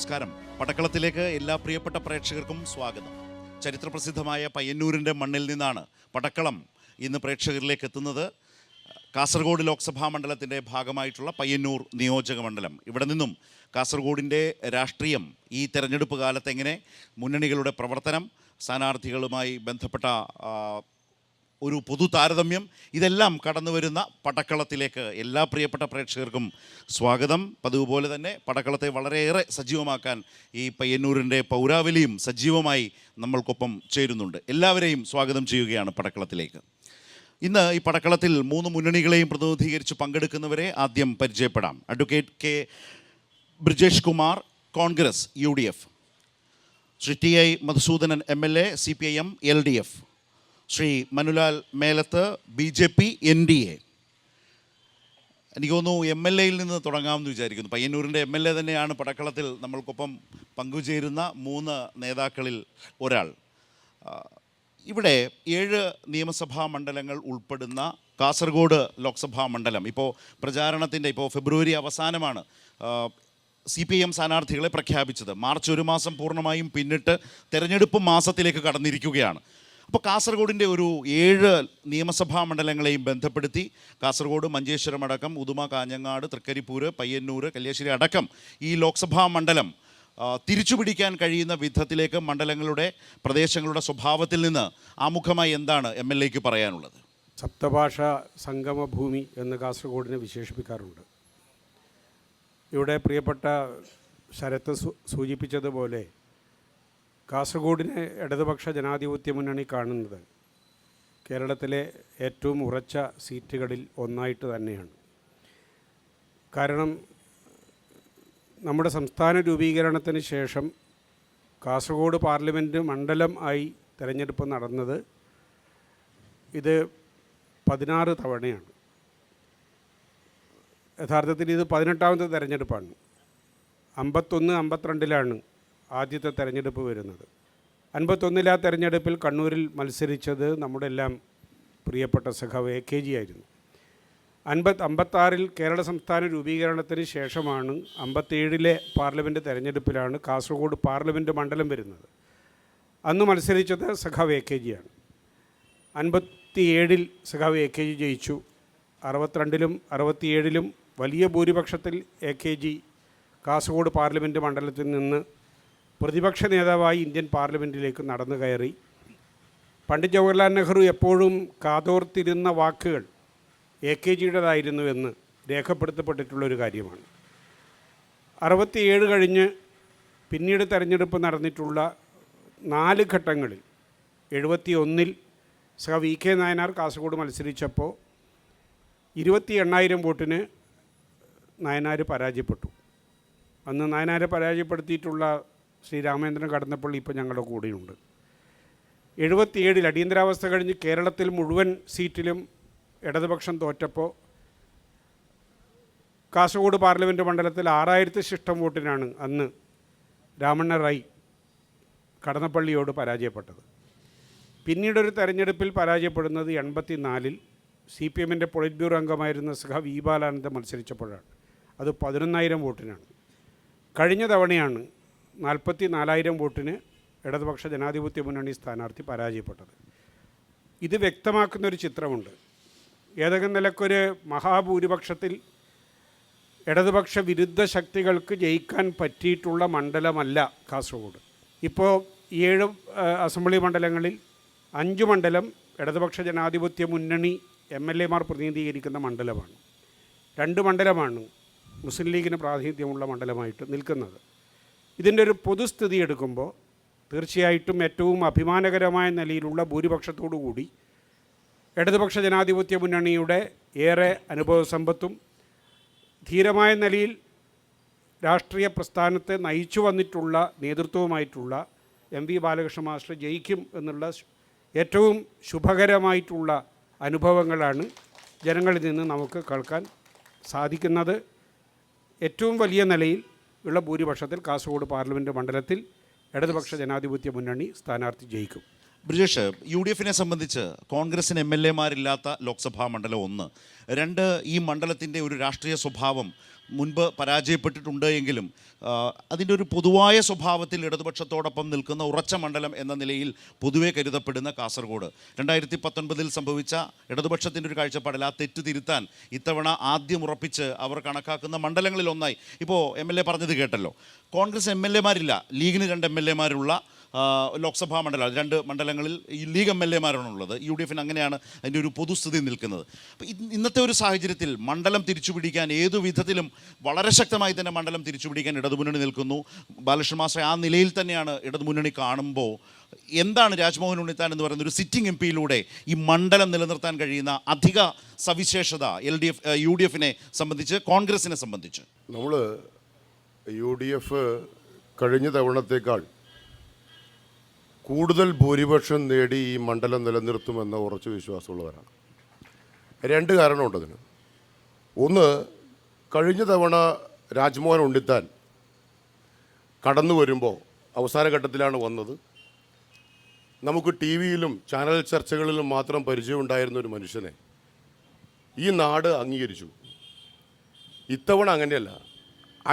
നമസ്കാരം. പടക്കളത്തിലേക്ക് എല്ലാ പ്രിയപ്പെട്ട പ്രേക്ഷകർക്കും സ്വാഗതം. ചരിത്രപ്രസിദ്ധമായ പയ്യന്നൂരിൻ്റെ മണ്ണിൽ നിന്നാണ് പടക്കളം ഇന്ന് പ്രേക്ഷകരിലേക്ക് എത്തുന്നത്. കാസർഗോഡ് ലോക്സഭാ മണ്ഡലത്തിൻ്റെ ഭാഗമായിട്ടുള്ള പയ്യന്നൂർ നിയോജക മണ്ഡലം. ഇവിടെ നിന്നും കാസർഗോഡിൻ്റെ രാഷ്ട്രീയം ഈ തെരഞ്ഞെടുപ്പ് കാലത്ത് എങ്ങനെ, മുന്നണികളുടെ പ്രവർത്തനം, സ്ഥാനാർത്ഥികളുമായി ബന്ധപ്പെട്ട ഒരു പൊതു താരതമ്യം, ഇതെല്ലാം കടന്നു വരുന്ന പടക്കളത്തിലേക്ക് എല്ലാ പ്രിയപ്പെട്ട പ്രേക്ഷകർക്കും സ്വാഗതം. പതിവ് പോലെ തന്നെ പടക്കളത്തെ വളരെയേറെ സജീവമാക്കാൻ ഈ പയ്യന്നൂരിൻ്റെ പൗരാവലിയും സജീവമായി നമ്മൾക്കൊപ്പം ചേരുന്നുണ്ട്. എല്ലാവരെയും സ്വാഗതം ചെയ്യുകയാണ് പടക്കളത്തിലേക്ക്. ഇന്ന് ഈ പടക്കളത്തിൽ 3 മുന്നണികളെയും പ്രതിനിധീകരിച്ച് പങ്കെടുക്കുന്നവരെ ആദ്യം പരിചയപ്പെടാം. Advocate K Brijesh Kumar, Congress UDF. Shri TI Madhusoodanan MLA CPIM LDF. Shri Manulal Melath BJP NDA. എനിക്ക് തോന്നുന്നു MLA യിൽ നിന്ന് തുടങ്ങാമെന്ന് വിചാരിക്കുന്നു. പയ്യന്നൂരിൻ്റെ MLA തന്നെയാണ് പടക്കളത്തിൽ നമ്മൾക്കൊപ്പം പങ്കുചേരുന്ന 3 നേതാക്കളിൽ ഒരാൾ. ഇവിടെ 7 നിയമസഭാ മണ്ഡലങ്ങൾ ഉൾപ്പെടുന്ന കാസർഗോഡ് ലോക്സഭാ മണ്ഡലം ഇപ്പോൾ പ്രചാരണത്തിൻ്റെ ഫെബ്രുവരി അവസാനമാണ് CPIM സ്ഥാനാർത്ഥികളെ പ്രഖ്യാപിച്ചത്. മാർച്ച് 1 മാസം പൂർണ്ണമായും പിന്നിട്ട് തെരഞ്ഞെടുപ്പ് മാസത്തിലേക്ക് കടന്നിരിക്കുകയാണ്. അപ്പോൾ കാസർഗോഡിൻ്റെ ഒരു 7 നിയമസഭാ മണ്ഡലങ്ങളെയും ബന്ധപ്പെടുത്തി കാസർഗോഡ്, മഞ്ചേശ്വരം അടക്കം, ഉദുമ, കാഞ്ഞങ്ങാട്, തൃക്കരിപ്പൂര്, പയ്യന്നൂർ, കല്യാശ്ശേരി അടക്കം ഈ ലോക്സഭാ മണ്ഡലം തിരിച്ചുപിടിക്കാൻ കഴിയുന്ന വിധത്തിലേക്ക് മണ്ഡലങ്ങളുടെ, പ്രദേശങ്ങളുടെ സ്വഭാവത്തിൽ നിന്ന് ആമുഖമായി എന്താണ് MLAക്ക് പറയാനുള്ളത്? സപ്തഭാഷാ സംഗമഭൂമി എന്ന് കാസർഗോഡിനെ വിശേഷിപ്പിക്കാറുണ്ട്. ഇവിടെ പ്രിയപ്പെട്ട ശരത്ത് സൂചിപ്പിച്ചതുപോലെ കാസർഗോഡിനെ ഇടതുപക്ഷ ജനാധിപത്യ മുന്നണി കാണുന്നത് കേരളത്തിലെ ഏറ്റവും ഉറച്ച സീറ്റുകളിൽ ഒന്നായിട്ട് തന്നെയാണ്. കാരണം നമ്മുടെ സംസ്ഥാന രൂപീകരണത്തിന് ശേഷം കാസർഗോഡ് പാർലമെൻറ്റ് മണ്ഡലം ആയി തിരഞ്ഞെടുപ്പ് നടന്നത് ഇത് 16 തവണയാണ്. യഥാർത്ഥത്തിൽ ഇത് 18ാമത്തെ തെരഞ്ഞെടുപ്പാണ്. 51-52 ആദ്യത്തെ തെരഞ്ഞെടുപ്പ് വരുന്നത്. 51 തെരഞ്ഞെടുപ്പിൽ കണ്ണൂരിൽ മത്സരിച്ചത് നമ്മുടെ എല്ലാം പ്രിയപ്പെട്ട സഖാവ് AKG ആയിരുന്നു. 56 കേരള സംസ്ഥാന രൂപീകരണത്തിന് ശേഷമാണ് 57 പാർലമെൻറ്റ് തെരഞ്ഞെടുപ്പിലാണ് കാസർഗോഡ് പാർലമെൻറ്റ് മണ്ഡലം വരുന്നത്. അന്ന് മത്സരിച്ചത് സഖാവ് AKG ആണ്. 57 സഖാവ് AKG ജയിച്ചു. 62-ലും 67-ലും വലിയ ഭൂരിപക്ഷത്തിൽ AKG കാസർഗോഡ് പാർലമെൻറ്റ് മണ്ഡലത്തിൽ നിന്ന് പ്രതിപക്ഷ നേതാവായി ഇന്ത്യൻ പാർലമെൻറ്റിലേക്ക് നടന്നു കയറി. പണ്ഡിറ്റ് ജവഹർലാൽ നെഹ്റു എപ്പോഴും കാതോർത്തിരുന്ന വാക്കുകൾ AKGയുടേതായിരുന്നുവെന്ന് രേഖപ്പെടുത്തപ്പെട്ടിട്ടുള്ളൊരു കാര്യമാണ്. 67 കഴിഞ്ഞ് പിന്നീട് തെരഞ്ഞെടുപ്പ് നടന്നിട്ടുള്ള 4 ഘട്ടങ്ങളിൽ 71-ൽ സഖാവ് VK നായനാർ കാസർഗോഡ് മത്സരിച്ചപ്പോൾ 28,000 വോട്ടിന് നായനാർ പരാജയപ്പെട്ടു. അന്ന് നായനാരെ പരാജയപ്പെടുത്തിയിട്ടുള്ള ശ്രീ രാമേന്ദ്രൻ കടന്നപ്പള്ളി ഇപ്പോൾ ഞങ്ങളുടെ കൂടെയുണ്ട്. 77-ൽ അടിയന്തരാവസ്ഥ കഴിഞ്ഞ് കേരളത്തിൽ മുഴുവൻ സീറ്റിലും ഇടതുപക്ഷം തോറ്റപ്പോൾ കാസർഗോഡ് പാർലമെൻറ്റ് മണ്ഡലത്തിൽ 6,000 ശിഷ്ടം വോട്ടിനാണ് അന്ന് രാമണ്ണ റൈ കടന്നപ്പള്ളിയോട് പരാജയപ്പെട്ടത്. പിന്നീടൊരു തെരഞ്ഞെടുപ്പിൽ പരാജയപ്പെടുന്നത് 84-ൽ CPMൻ്റെ പൊളിറ്റ് ബ്യൂറോ അംഗമായിരുന്ന സഖാവ് E. ബാലാനന്ദൻ മത്സരിച്ചപ്പോഴാണ്. അത് 11,000 വോട്ടിനാണ്. കഴിഞ്ഞ തവണയാണ് 44,000 വോട്ടിന് ഇടതുപക്ഷ ജനാധിപത്യ മുന്നണി സ്ഥാനാർത്ഥി പരാജയപ്പെട്ടത്. ഇത് വ്യക്തമാക്കുന്നൊരു ചിത്രമുണ്ട്. ഏതെങ്കിലും നിലക്കൊരു മഹാഭൂരിപക്ഷത്തിൽ ഇടതുപക്ഷ വിരുദ്ധ ശക്തികൾക്ക് ജയിക്കാൻ പറ്റിയിട്ടുള്ള മണ്ഡലമല്ല കാസർഗോഡ്. ഇപ്പോൾ 7 അസംബ്ലി മണ്ഡലങ്ങളിൽ 5 മണ്ഡലം ഇടതുപക്ഷ ജനാധിപത്യ മുന്നണി MLAമാർ പ്രതിനിധീകരിക്കുന്ന മണ്ഡലമാണ്. 2 മണ്ഡലമാണ് മുസ്ലിം ലീഗിന് പ്രാതിനിധ്യമുള്ള മണ്ഡലമായിട്ട് നിൽക്കുന്നത്. ഇതിൻ്റെ ഒരു പൊതുസ്ഥിതി എടുക്കുമ്പോൾ തീർച്ചയായിട്ടും ഏറ്റവും അഭിമാനകരമായ നിലയിലുള്ള ഭൂരിപക്ഷത്തോടു കൂടി ഇടതുപക്ഷ ജനാധിപത്യ മുന്നണിയുടെ ഏറെ അനുഭവ സമ്പത്തും ധീരമായ നിലയിൽ രാഷ്ട്രീയ പ്രസ്ഥാനത്തെ നയിച്ചു വന്നിട്ടുള്ള നേതൃത്വവുമായിട്ടുള്ള MV ബാലകൃഷ്ണ മാസ്റ്റർ ജയിക്കും എന്നുള്ള ഏറ്റവും ശുഭകരമായിട്ടുള്ള അനുഭവങ്ങളാണ് ജനങ്ങളിൽ നിന്ന് നമുക്ക് കേൾക്കാൻ സാധിക്കുന്നത്. ഏറ്റവും വലിയ നിലയിൽ ഉള്ള ഭൂരിപക്ഷത്തിൽ കാസർഗോഡ് പാർലമെൻറ്റ് മണ്ഡലത്തിൽ ഇടതുപക്ഷ ജനാധിപത്യ മുന്നണി സ്ഥാനാർത്ഥി ജയിക്കും. ബ്രിജേഷ്, UDFനെ സംബന്ധിച്ച് കോൺഗ്രസിന് MLAമാരില്ലാത്ത ലോക്സഭാ മണ്ഡലം 1, 2 ഈ മണ്ഡലത്തിൻ്റെ ഒരു രാഷ്ട്രീയ സ്വഭാവം മുൻപ് പരാജയപ്പെട്ടിട്ടുണ്ട് എങ്കിലും അതിൻ്റെ ഒരു പൊതുവായ സ്വഭാവത്തിൽ ഇടതുപക്ഷത്തോടൊപ്പം നിൽക്കുന്ന ഉറച്ച മണ്ഡലം എന്ന നിലയിൽ പൊതുവെ കരുതപ്പെടുന്ന കാസർഗോഡ് 2019 സംഭവിച്ച ഇടതുപക്ഷത്തിൻ്റെ ഒരു കാഴ്ചപ്പാടിൽ ആ തെറ്റ് തിരുത്താൻ ഇത്തവണ ആദ്യം ഉറപ്പിച്ച് അവർ കണക്കാക്കുന്ന മണ്ഡലങ്ങളിൽ ഒന്നായി. ഇപ്പോൾ MLA പറഞ്ഞത് കേട്ടല്ലോ, കോൺഗ്രസ് MLA മാരില്ല, ലീഗിന് 2 MLA മാരുള്ള ലോക്സഭാ മണ്ഡലം, 2 മണ്ഡലങ്ങളിൽ ഈ ലീഗ് MLA മാരാണുള്ളത്. UDF അങ്ങനെയാണ് അതിൻ്റെ ഒരു പൊതുസ്ഥിതി നിൽക്കുന്നത്. അപ്പോൾ ഇന്നത്തെ ഒരു സാഹചര്യത്തിൽ മണ്ഡലം തിരിച്ചുപിടിക്കാൻ ഏതു വിധത്തിലും വളരെ ശക്തമായി തന്നെ മണ്ഡലം തിരിച്ചുപിടിക്കാൻ ഇടതുമുന്നണി നിൽക്കുന്നു. ബാലകൃഷ്ണൻ മാസ്റ്റർ ആ നിലയിൽ തന്നെയാണ് ഇടതുമുന്നണി കാണുമ്പോൾ എന്താണ് രാജ്മോഹൻ ഉണ്ണിത്താൻ എന്ന് പറയുന്ന ഒരു സിറ്റിംഗ് MP-യിലൂടെ ഈ മണ്ഡലം നിലനിർത്താൻ കഴിയുന്ന അധിക സവിശേഷത UDF സംബന്ധിച്ച്, കോൺഗ്രസിനെ സംബന്ധിച്ച്? നമ്മൾ UDF കഴിഞ്ഞ തവണത്തേക്കാൾ കൂടുതൽ ഭൂരിപക്ഷം നേടി ഈ മണ്ഡലം നിലനിർത്തുമെന്ന ഉറച്ച വിശ്വാസമുള്ളവരാണ്. 2 കാരണമുണ്ടതിന്. ഒന്ന്, കഴിഞ്ഞ തവണ രാജ്മോഹൻ ഉണ്ണിത്താൻ കടന്നു വരുമ്പോൾ അവസാന ഘട്ടത്തിലാണ് വന്നത്. നമുക്ക് TV-യിലും ചാനൽ ചർച്ചകളിലും മാത്രം പരിചയമുണ്ടായിരുന്ന ഒരു മനുഷ്യനെ ഈ നാട് അംഗീകരിച്ചു. ഇത്തവണ അങ്ങനെയല്ല.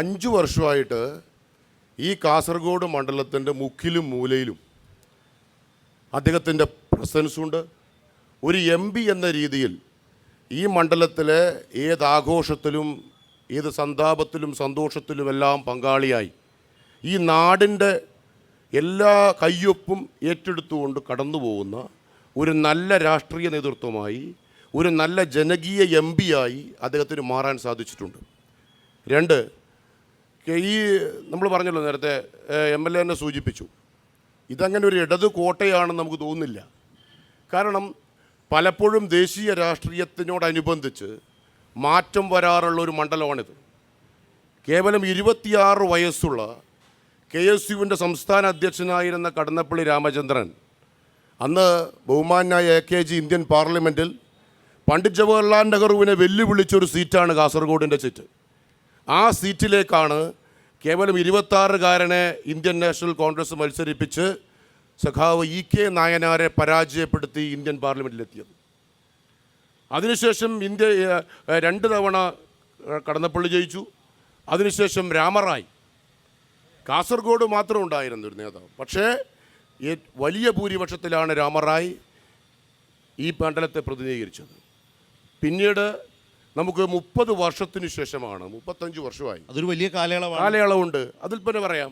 5 വർഷമായിട്ട് ഈ കാസർഗോഡ് മണ്ഡലത്തിൻ്റെ മുക്കിലും മൂലയിലും അദ്ദേഹത്തിൻ്റെ പ്രസൻസുണ്ട്. ഒരു MP എന്ന രീതിയിൽ ഈ മണ്ഡലത്തിലെ ഏതാഘോഷത്തിലും ഏത് സന്താപത്തിലും സന്തോഷത്തിലുമെല്ലാം പങ്കാളിയായി ഈ നാടിൻ്റെ എല്ലാ കയ്യൊപ്പും ഏറ്റെടുത്തുകൊണ്ട് കടന്നു പോകുന്ന ഒരു നല്ല രാഷ്ട്രീയ നേതൃത്വമായി, ഒരു നല്ല ജനകീയ MP-യായി അദ്ദേഹത്തിന് മാറാൻ സാധിച്ചിട്ടുണ്ട്. 2, ഈ നമ്മൾ പറഞ്ഞല്ലോ നേരത്തെ, MLA തന്നെ സൂചിപ്പിച്ചു, ഇതങ്ങനെ ഒരു ഇടത് കോട്ടയാണെന്ന് നമുക്ക് തോന്നുന്നില്ല. കാരണം പലപ്പോഴും ദേശീയ രാഷ്ട്രീയത്തിനോടനുബന്ധിച്ച് മാറ്റം വരാറുള്ള ഒരു മണ്ഡലമാണിത്. കേവലം 26 വയസ്സുള്ള KSUവിൻ്റെ സംസ്ഥാന അധ്യക്ഷനായിരുന്ന കടന്നപ്പള്ളി രാമചന്ദ്രൻ അന്ന് ബഹുമാനായ AKG ഇന്ത്യൻ പാർലമെൻറ്റിൽ പണ്ഡിറ്റ് ജവഹർലാൽ നെഹ്റുവിനെ വെല്ലുവിളിച്ചൊരു സീറ്റാണ് കാസർഗോഡിൻ്റെ സീറ്റ്. ആ സീറ്റിലേക്കാണ് കേവലം 26-കാരനെ ഇന്ത്യൻ നാഷണൽ കോൺഗ്രസ് മത്സരിപ്പിച്ച് സഖാവ് EK നായനാരെ പരാജയപ്പെടുത്തി ഇന്ത്യൻ പാർലമെൻറ്റിലെത്തിയത്. അതിനുശേഷം 2 തവണ കടന്നപ്പള്ളി ജയിച്ചു. അതിനുശേഷം രാമറായി, കാസർഗോഡ് മാത്രം ഉണ്ടായിരുന്ന ഒരു നേതാവ്. പക്ഷേ വലിയ ഭൂരിപക്ഷത്തിലാണ് രാമറായി ഈ മണ്ഡലത്തെ പ്രതിനിധീകരിച്ചത്. പിന്നീട് നമുക്ക് 30 വർഷത്തിന് ശേഷമാണ്, 35 വർഷമായി, അതൊരു വലിയ കാലയളവുണ്ട്. അതിൽ പിന്നെ പറയാം,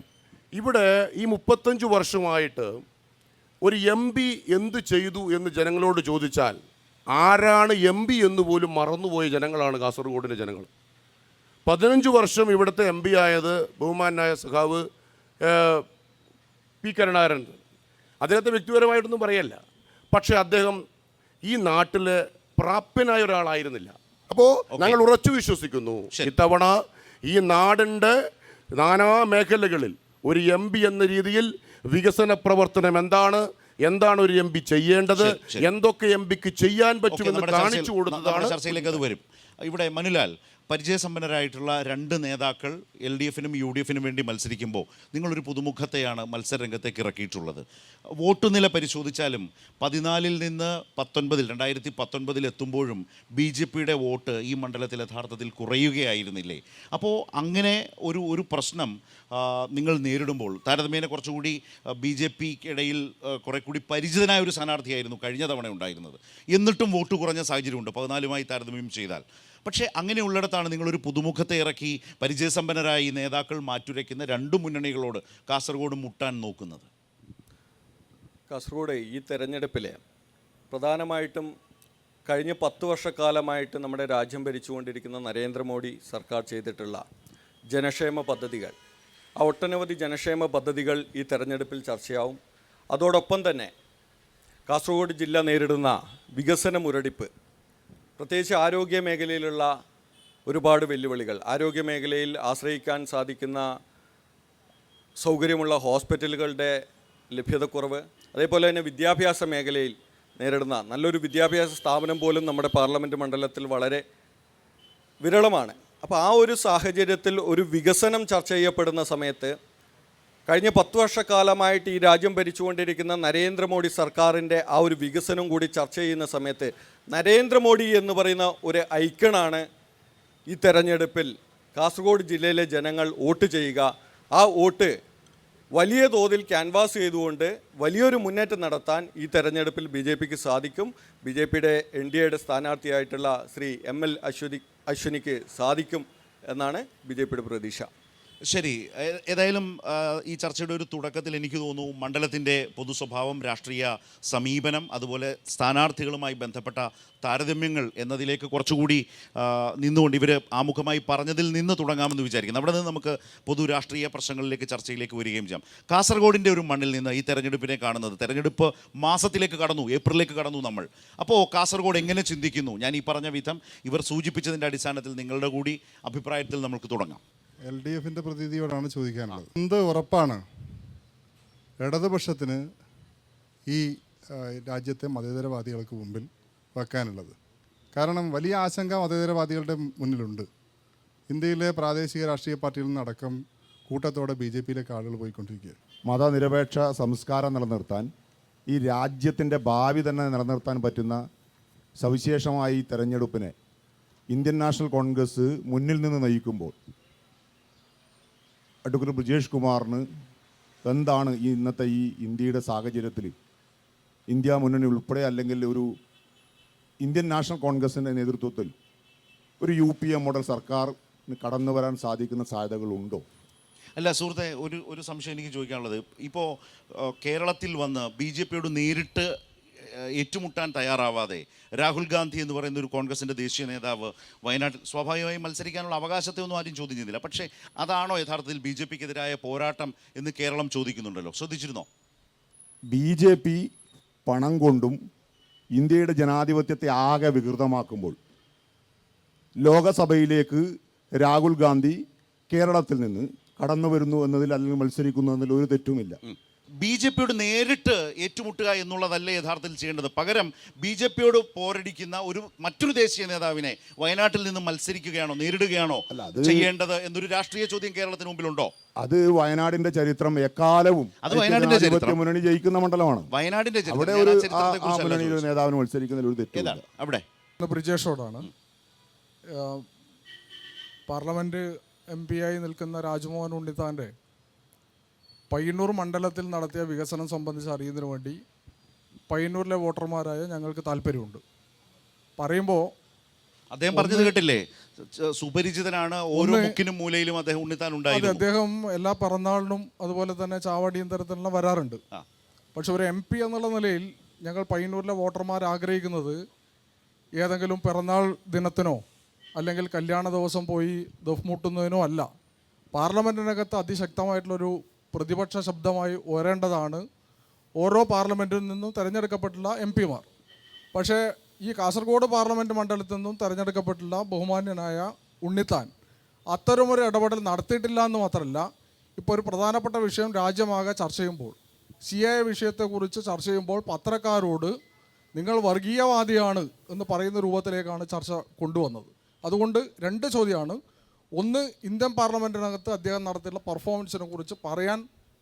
ഇവിടെ ഈ 35 വർഷമായിട്ട് ഒരു MP എന്ത് ചെയ്തു എന്ന് ജനങ്ങളോട് ചോദിച്ചാൽ ആരാണ് MP എന്ന് പോലും മറന്നുപോയ ജനങ്ങളാണ് കാസർഗോഡിൻ്റെ ജനങ്ങൾ. 15 വർഷം ഇവിടുത്തെ MP ആയത് ബഹുമാനായ സഖാവ് P കരുണാകരൻ. അദ്ദേഹത്തെ വ്യക്തിപരമായിട്ടൊന്നും പറയല്ല, പക്ഷേ അദ്ദേഹം ഈ നാട്ടിലെ പ്രാപ്യനായ ഒരാളായിരുന്നില്ല. അപ്പോൾ ഞങ്ങൾ ഉറച്ചു വിശ്വസിക്കുന്നു, ഇത്തവണ ഈ നാടിൻ്റെ നാനാ മേഖലകളിൽ ഒരു MP എന്ന രീതിയിൽ വികസന പ്രവർത്തനം എന്താണ് ഒരു MP ചെയ്യേണ്ടത്, എന്തൊക്കെ MPക്ക് ചെയ്യാൻ പറ്റുമെന്ന് കാണിച്ചു കൊടുത്തതാണ്. ചർച്ചയിലേക്ക് അത് വരും. ഇവിടെ മനുലാൽ, പരിചയസമ്പന്നരായിട്ടുള്ള 2 നേതാക്കൾ LDF-നും UDF-നും വേണ്ടി മത്സരിക്കുമ്പോൾ നിങ്ങളൊരു പുതുമുഖത്തെയാണ് മത്സരരംഗത്തേക്ക് ഇറക്കിയിട്ടുള്ളത്. വോട്ട് നില പരിശോധിച്ചാലും 14-ൽ നിന്ന് 2019 എത്തുമ്പോഴും BJP-യുടെ വോട്ട് ഈ മണ്ഡലത്തിൽ യഥാർത്ഥത്തിൽ കുറയുകയായിരുന്നില്ലേ? അപ്പോൾ അങ്ങനെ ഒരു പ്രശ്നം നിങ്ങൾ നേരിടുമ്പോൾ താരതമ്യേന കുറച്ചുകൂടി BJP-ക്കിടയിൽ കുറെ കൂടി പരിചിതനായ ഒരു സ്ഥാനാർത്ഥിയായിരുന്നു കഴിഞ്ഞ തവണ ഉണ്ടായിരുന്നത്. എന്നിട്ടും വോട്ട് കുറഞ്ഞ സാഹചര്യമുണ്ട് 14-മായി താരതമ്യം ചെയ്താൽ. പക്ഷേ അങ്ങനെയുള്ളിടത്താണ് നിങ്ങളൊരു പുതുമുഖത്തെ ഇറക്കി പരിചയസമ്പന്നരായി നേതാക്കൾ മാറ്റുരയ്ക്കുന്ന 2 മുന്നണികളോട് കാസർഗോഡ് മുട്ടാൻ നോക്കുന്നത്. കാസർഗോഡ് ഈ തെരഞ്ഞെടുപ്പിൽ പ്രധാനമായിട്ടും കഴിഞ്ഞ 10 വർഷക്കാലമായിട്ട് നമ്മുടെ രാജ്യം ഭരിച്ചുകൊണ്ടിരിക്കുന്ന നരേന്ദ്രമോദി സർക്കാർ ചെയ്തിട്ടുള്ള ജനക്ഷേമ പദ്ധതികൾ, ആ ഒട്ടനവധി ജനക്ഷേമ പദ്ധതികൾ ഈ തെരഞ്ഞെടുപ്പിൽ ചർച്ചയാവും. അതോടൊപ്പം തന്നെ കാസർഗോഡ് ജില്ല നേരിടുന്ന വികസന മുരടിപ്പ്, പ്രത്യേകിച്ച് ആരോഗ്യ മേഖലയിലുള്ള ഒരുപാട് വെല്ലുവിളികൾ, ആരോഗ്യ മേഖലയിൽ ആശ്രയിക്കാൻ സാധിക്കുന്ന സൗകര്യമുള്ള ഹോസ്പിറ്റലുകളുടെ ലഭ്യതക്കുറവ്, അതേപോലെ തന്നെ വിദ്യാഭ്യാസ മേഖലയിൽ നേരിടുന്ന നല്ലൊരു വിദ്യാഭ്യാസ സ്ഥാപനം പോലും നമ്മുടെ പാർലമെൻറ്റ് മണ്ഡലത്തിൽ വളരെ വിരളമാണ്. അപ്പോൾ ആ ഒരു സാഹചര്യത്തിൽ ഒരു വികസനം ചർച്ച ചെയ്യപ്പെടുന്ന സമയത്ത് കഴിഞ്ഞ 10 വർഷക്കാലമായിട്ട് ഈ രാജ്യം ഭരിച്ചുകൊണ്ടിരിക്കുന്ന നരേന്ദ്രമോദി സർക്കാരിൻ്റെ ആ ഒരു വികസനം കൂടി ചർച്ച ചെയ്യുന്ന സമയത്ത് നരേന്ദ്രമോദി എന്ന് പറയുന്ന ഒരു ഐക്കണാണ് ഈ തെരഞ്ഞെടുപ്പിൽ കാസർഗോഡ് ജില്ലയിലെ ജനങ്ങൾ വോട്ട് ചെയ്യുക. ആ വോട്ട് വലിയ തോതിൽ ക്യാൻവാസ് ചെയ്തുകൊണ്ട് വലിയൊരു മുന്നേറ്റം നടത്താൻ ഈ തെരഞ്ഞെടുപ്പിൽ ബി.ജെ.പിക്ക് സാധിക്കും. ബി.ജെ.പിയുടെ NDAയുടെ സ്ഥാനാർത്ഥിയായിട്ടുള്ള ശ്രീ ML അശ്വിനിക്ക് സാധിക്കും എന്നാണ് ബി.ജെ.പിയുടെ പ്രതീക്ഷ. ശരി, ഏതായാലും ഈ ചർച്ചയുടെ ഒരു തുടക്കത്തിൽ എനിക്ക് തോന്നുന്നു മണ്ഡലത്തിൻ്റെ പൊതു സ്വഭാവം, രാഷ്ട്രീയ സമീപനം, അതുപോലെ സ്ഥാനാർത്ഥികളുമായി ബന്ധപ്പെട്ട താരതമ്യങ്ങൾ എന്നതിലേക്ക് കുറച്ചുകൂടി നിന്നുകൊണ്ട് ഇവർ ആമുഖമായി പറഞ്ഞതിൽ നിന്ന് തുടങ്ങാമെന്ന് വിചാരിക്കുന്നു. അവിടെ നിന്ന് നമുക്ക് പൊതു രാഷ്ട്രീയ പ്രശ്നങ്ങളിലേക്ക് ചർച്ചയിലേക്ക് വരികയും ചെയ്യാം. കാസർഗോഡിൻ്റെ ഒരു മണ്ണിൽ നിന്ന് ഈ തെരഞ്ഞെടുപ്പിനെ കാണുന്നത്, തെരഞ്ഞെടുപ്പ് മാസത്തിലേക്ക് കടന്നു, ഏപ്രിലേക്ക് കടന്നു നമ്മൾ. അപ്പോൾ കാസർഗോഡ് എങ്ങനെ ചിന്തിക്കുന്നു? ഞാൻ ഈ പറഞ്ഞ വിധം ഇവർ സൂചിപ്പിച്ചതിൻ്റെ അടിസ്ഥാനത്തിൽ നിങ്ങളുടെ കൂടി അഭിപ്രായത്തിൽ നമുക്ക് തുടങ്ങാം. LDFിൻ്റെ പ്രതിനിധിയോടാണ് ചോദിക്കാനുള്ളത്. എന്ത് ഉറപ്പാണ് ഇടതുപക്ഷത്തിന് ഈ രാജ്യത്തെ മതേതരവാദികൾക്ക് മുമ്പിൽ വെക്കാനുള്ളത്? കാരണം വലിയ ആശങ്ക മതേതരവാദികളുടെ മുന്നിലുണ്ട്. ഇന്ത്യയിലെ പ്രാദേശിക രാഷ്ട്രീയ പാർട്ടികളിൽ നിന്നടക്കം കൂട്ടത്തോടെ BJPയിലേക്ക് ആളുകൾ പോയിക്കൊണ്ടിരിക്കുക. മതനിരപേക്ഷ സംസ്കാരം നിലനിർത്താൻ, ഈ രാജ്യത്തിൻ്റെ ഭാവി തന്നെ നിലനിർത്താൻ പറ്റുന്ന സവിശേഷമായ ഈ തെരഞ്ഞെടുപ്പിനെ ഇന്ത്യൻ നാഷണൽ കോൺഗ്രസ് മുന്നിൽ നിന്ന് നയിക്കുമ്പോൾ അഡ്വക്കേറ്റ് ബ്രിജേഷ് കുമാറിന് എന്താണ് ഈ ഇന്നത്തെ ഈ ഇന്ത്യയുടെ സാഹചര്യത്തിൽ ഇന്ത്യ മുന്നണി ഉൾപ്പെടെ, അല്ലെങ്കിൽ ഒരു ഇന്ത്യൻ നാഷണൽ കോൺഗ്രസിൻ്റെ നേതൃത്വത്തിൽ ഒരു UPA മോഡൽ സർക്കാർ കടന്നു വരാൻ സാധിക്കുന്ന സാധ്യതകളുണ്ടോ? അല്ല സുഹൃത്തെ, ഒരു സംശയം എനിക്ക് ചോദിക്കാനുള്ളത്, ഇപ്പോൾ കേരളത്തിൽ വന്ന് BJPയോട് നേരിട്ട് ഏറ്റുമുട്ടാൻ തയ്യാറാവാതെ രാഹുൽ ഗാന്ധി എന്ന് പറയുന്ന ഒരു കോൺഗ്രസിൻ്റെ ദേശീയ നേതാവ് വയനാട്ടിൽ സ്വാഭാവികമായും മത്സരിക്കാനുള്ള അവകാശത്തെ ഒന്നും ആരും ചോദ്യം ചെയ്യുന്നില്ല. പക്ഷേ അതാണോ യഥാർത്ഥത്തിൽ BJPക്കെതിരായ പോരാട്ടം എന്ന് കേരളം ചോദിക്കുന്നുണ്ടല്ലോ, ശ്രദ്ധിച്ചിരുന്നോ? BJP പണം കൊണ്ടും ഇന്ത്യയുടെ ജനാധിപത്യത്തെ ആകെ വികൃതമാക്കുമ്പോൾ ലോകസഭയിലേക്ക് രാഹുൽ ഗാന്ധി കേരളത്തിൽ നിന്ന് കടന്നു വരുന്നു എന്നതിൽ, അല്ലെങ്കിൽ മത്സരിക്കുന്നു എന്നതിൽ ഒരു തെറ്റുമില്ല. BJPയോട് നേരിട്ട് ഏറ്റുമുട്ടുക എന്നുള്ളതല്ല യഥാർത്ഥത്തിൽ ചെയ്യേണ്ടത്. പകരം BJPയോട് പോരടിക്കുന്ന മറ്റൊരു ദേശീയ നേതാവിനെ വയനാട്ടിൽ നിന്ന് മത്സരിക്കുകയാണോ, നേരിടുകയാണോ ചെയ്യേണ്ടത് എന്നൊരു രാഷ്ട്രീയ ചോദ്യം കേരളത്തിന് മുമ്പിലുണ്ടോ? അത് വയനാടിന്റെ ചരിത്രം എക്കാലവും മുന്നണി ജയിക്കുന്ന മണ്ഡലമാണ്. വയനാടിന്റെ അവിടെ ഒരു മുന്നണിയിൽ നേതാവിന് മത്സരിക്കുന്നതിൽ ഒരു തെറ്റില്ല. അവിടെ ബ്രിജേഷോടാണ്. പാർലമെന്റ് MP ആയി നിൽക്കുന്ന രാജ്മോഹൻ ഉണ്ണിത്താൻ്റെ പയ്യന്നൂർ മണ്ഡലത്തിൽ നടത്തിയ വികസനം സംബന്ധിച്ച് അറിയുന്നതിന് വേണ്ടി പയ്യന്നൂരിലെ വോട്ടർമാരായ ഞങ്ങൾക്ക് താല്പര്യമുണ്ട്. പറയുമ്പോൾ അദ്ദേഹം പറഞ്ഞത് കേട്ടില്ലേ, സുപരിചിതനാണ്, ഓരോ മുക്കിനും മൂലയിലും അദ്ദേഹം ഉണ്ണിത്താൻ ഉണ്ടായിരുന്നു. അദ്ദേഹം എല്ലാ പിറന്നാളിനും അതുപോലെ തന്നെ ചാവടിയും തരത്തിലുള്ള വരാറുണ്ട്. പക്ഷെ ഒരു MP എന്നുള്ള നിലയിൽ ഞങ്ങൾ പയ്യന്നൂരിലെ വോട്ടർമാർ ആഗ്രഹിക്കുന്നത് ഏതെങ്കിലും പിറന്നാൾ ദിനത്തിനോ അല്ലെങ്കിൽ കല്യാണ ദിവസം പോയി ദഫ്മുട്ടുന്നതിനോ അല്ല. പാർലമെൻറ്റിനകത്ത് അതിശക്തമായിട്ടുള്ളൊരു പ്രതിപക്ഷ ശബ്ദമായി ഉയരേണ്ടതാണ് ഓരോ പാർലമെൻറ്റിൽ നിന്നും തിരഞ്ഞെടുക്കപ്പെട്ടുള്ള MP മാർ. പക്ഷേ ഈ കാസർഗോഡ് പാർലമെൻറ്റ് മണ്ഡലത്തിൽ നിന്നും തിരഞ്ഞെടുക്കപ്പെട്ടുള്ള ബഹുമാന്യനായ ഉണ്ണിത്താൻ അത്തരമൊരു ഇടപെടൽ നടത്തിയിട്ടില്ല എന്ന് മാത്രമല്ല, ഇപ്പോൾ ഒരു പ്രധാനപ്പെട്ട വിഷയം രാജ്യമാകെ ചർച്ച ചെയ്യുമ്പോൾ, CAA വിഷയത്തെക്കുറിച്ച് ചർച്ച ചെയ്യുമ്പോൾ പത്രക്കാരോട് നിങ്ങൾ വർഗീയവാദിയാണ് എന്ന് പറയുന്ന രൂപത്തിലേക്കാണ് ചർച്ച കൊണ്ടുവന്നത്. അതുകൊണ്ട് രണ്ട് ചോദ്യമാണ്. ഒന്ന്, ഇന്ത്യൻ പാർലമെൻറ്റിനകത്ത് അദ്ദേഹം നടത്തിയുള്ള പെർഫോമൻസിനെ കുറിച്ച് പറയാൻ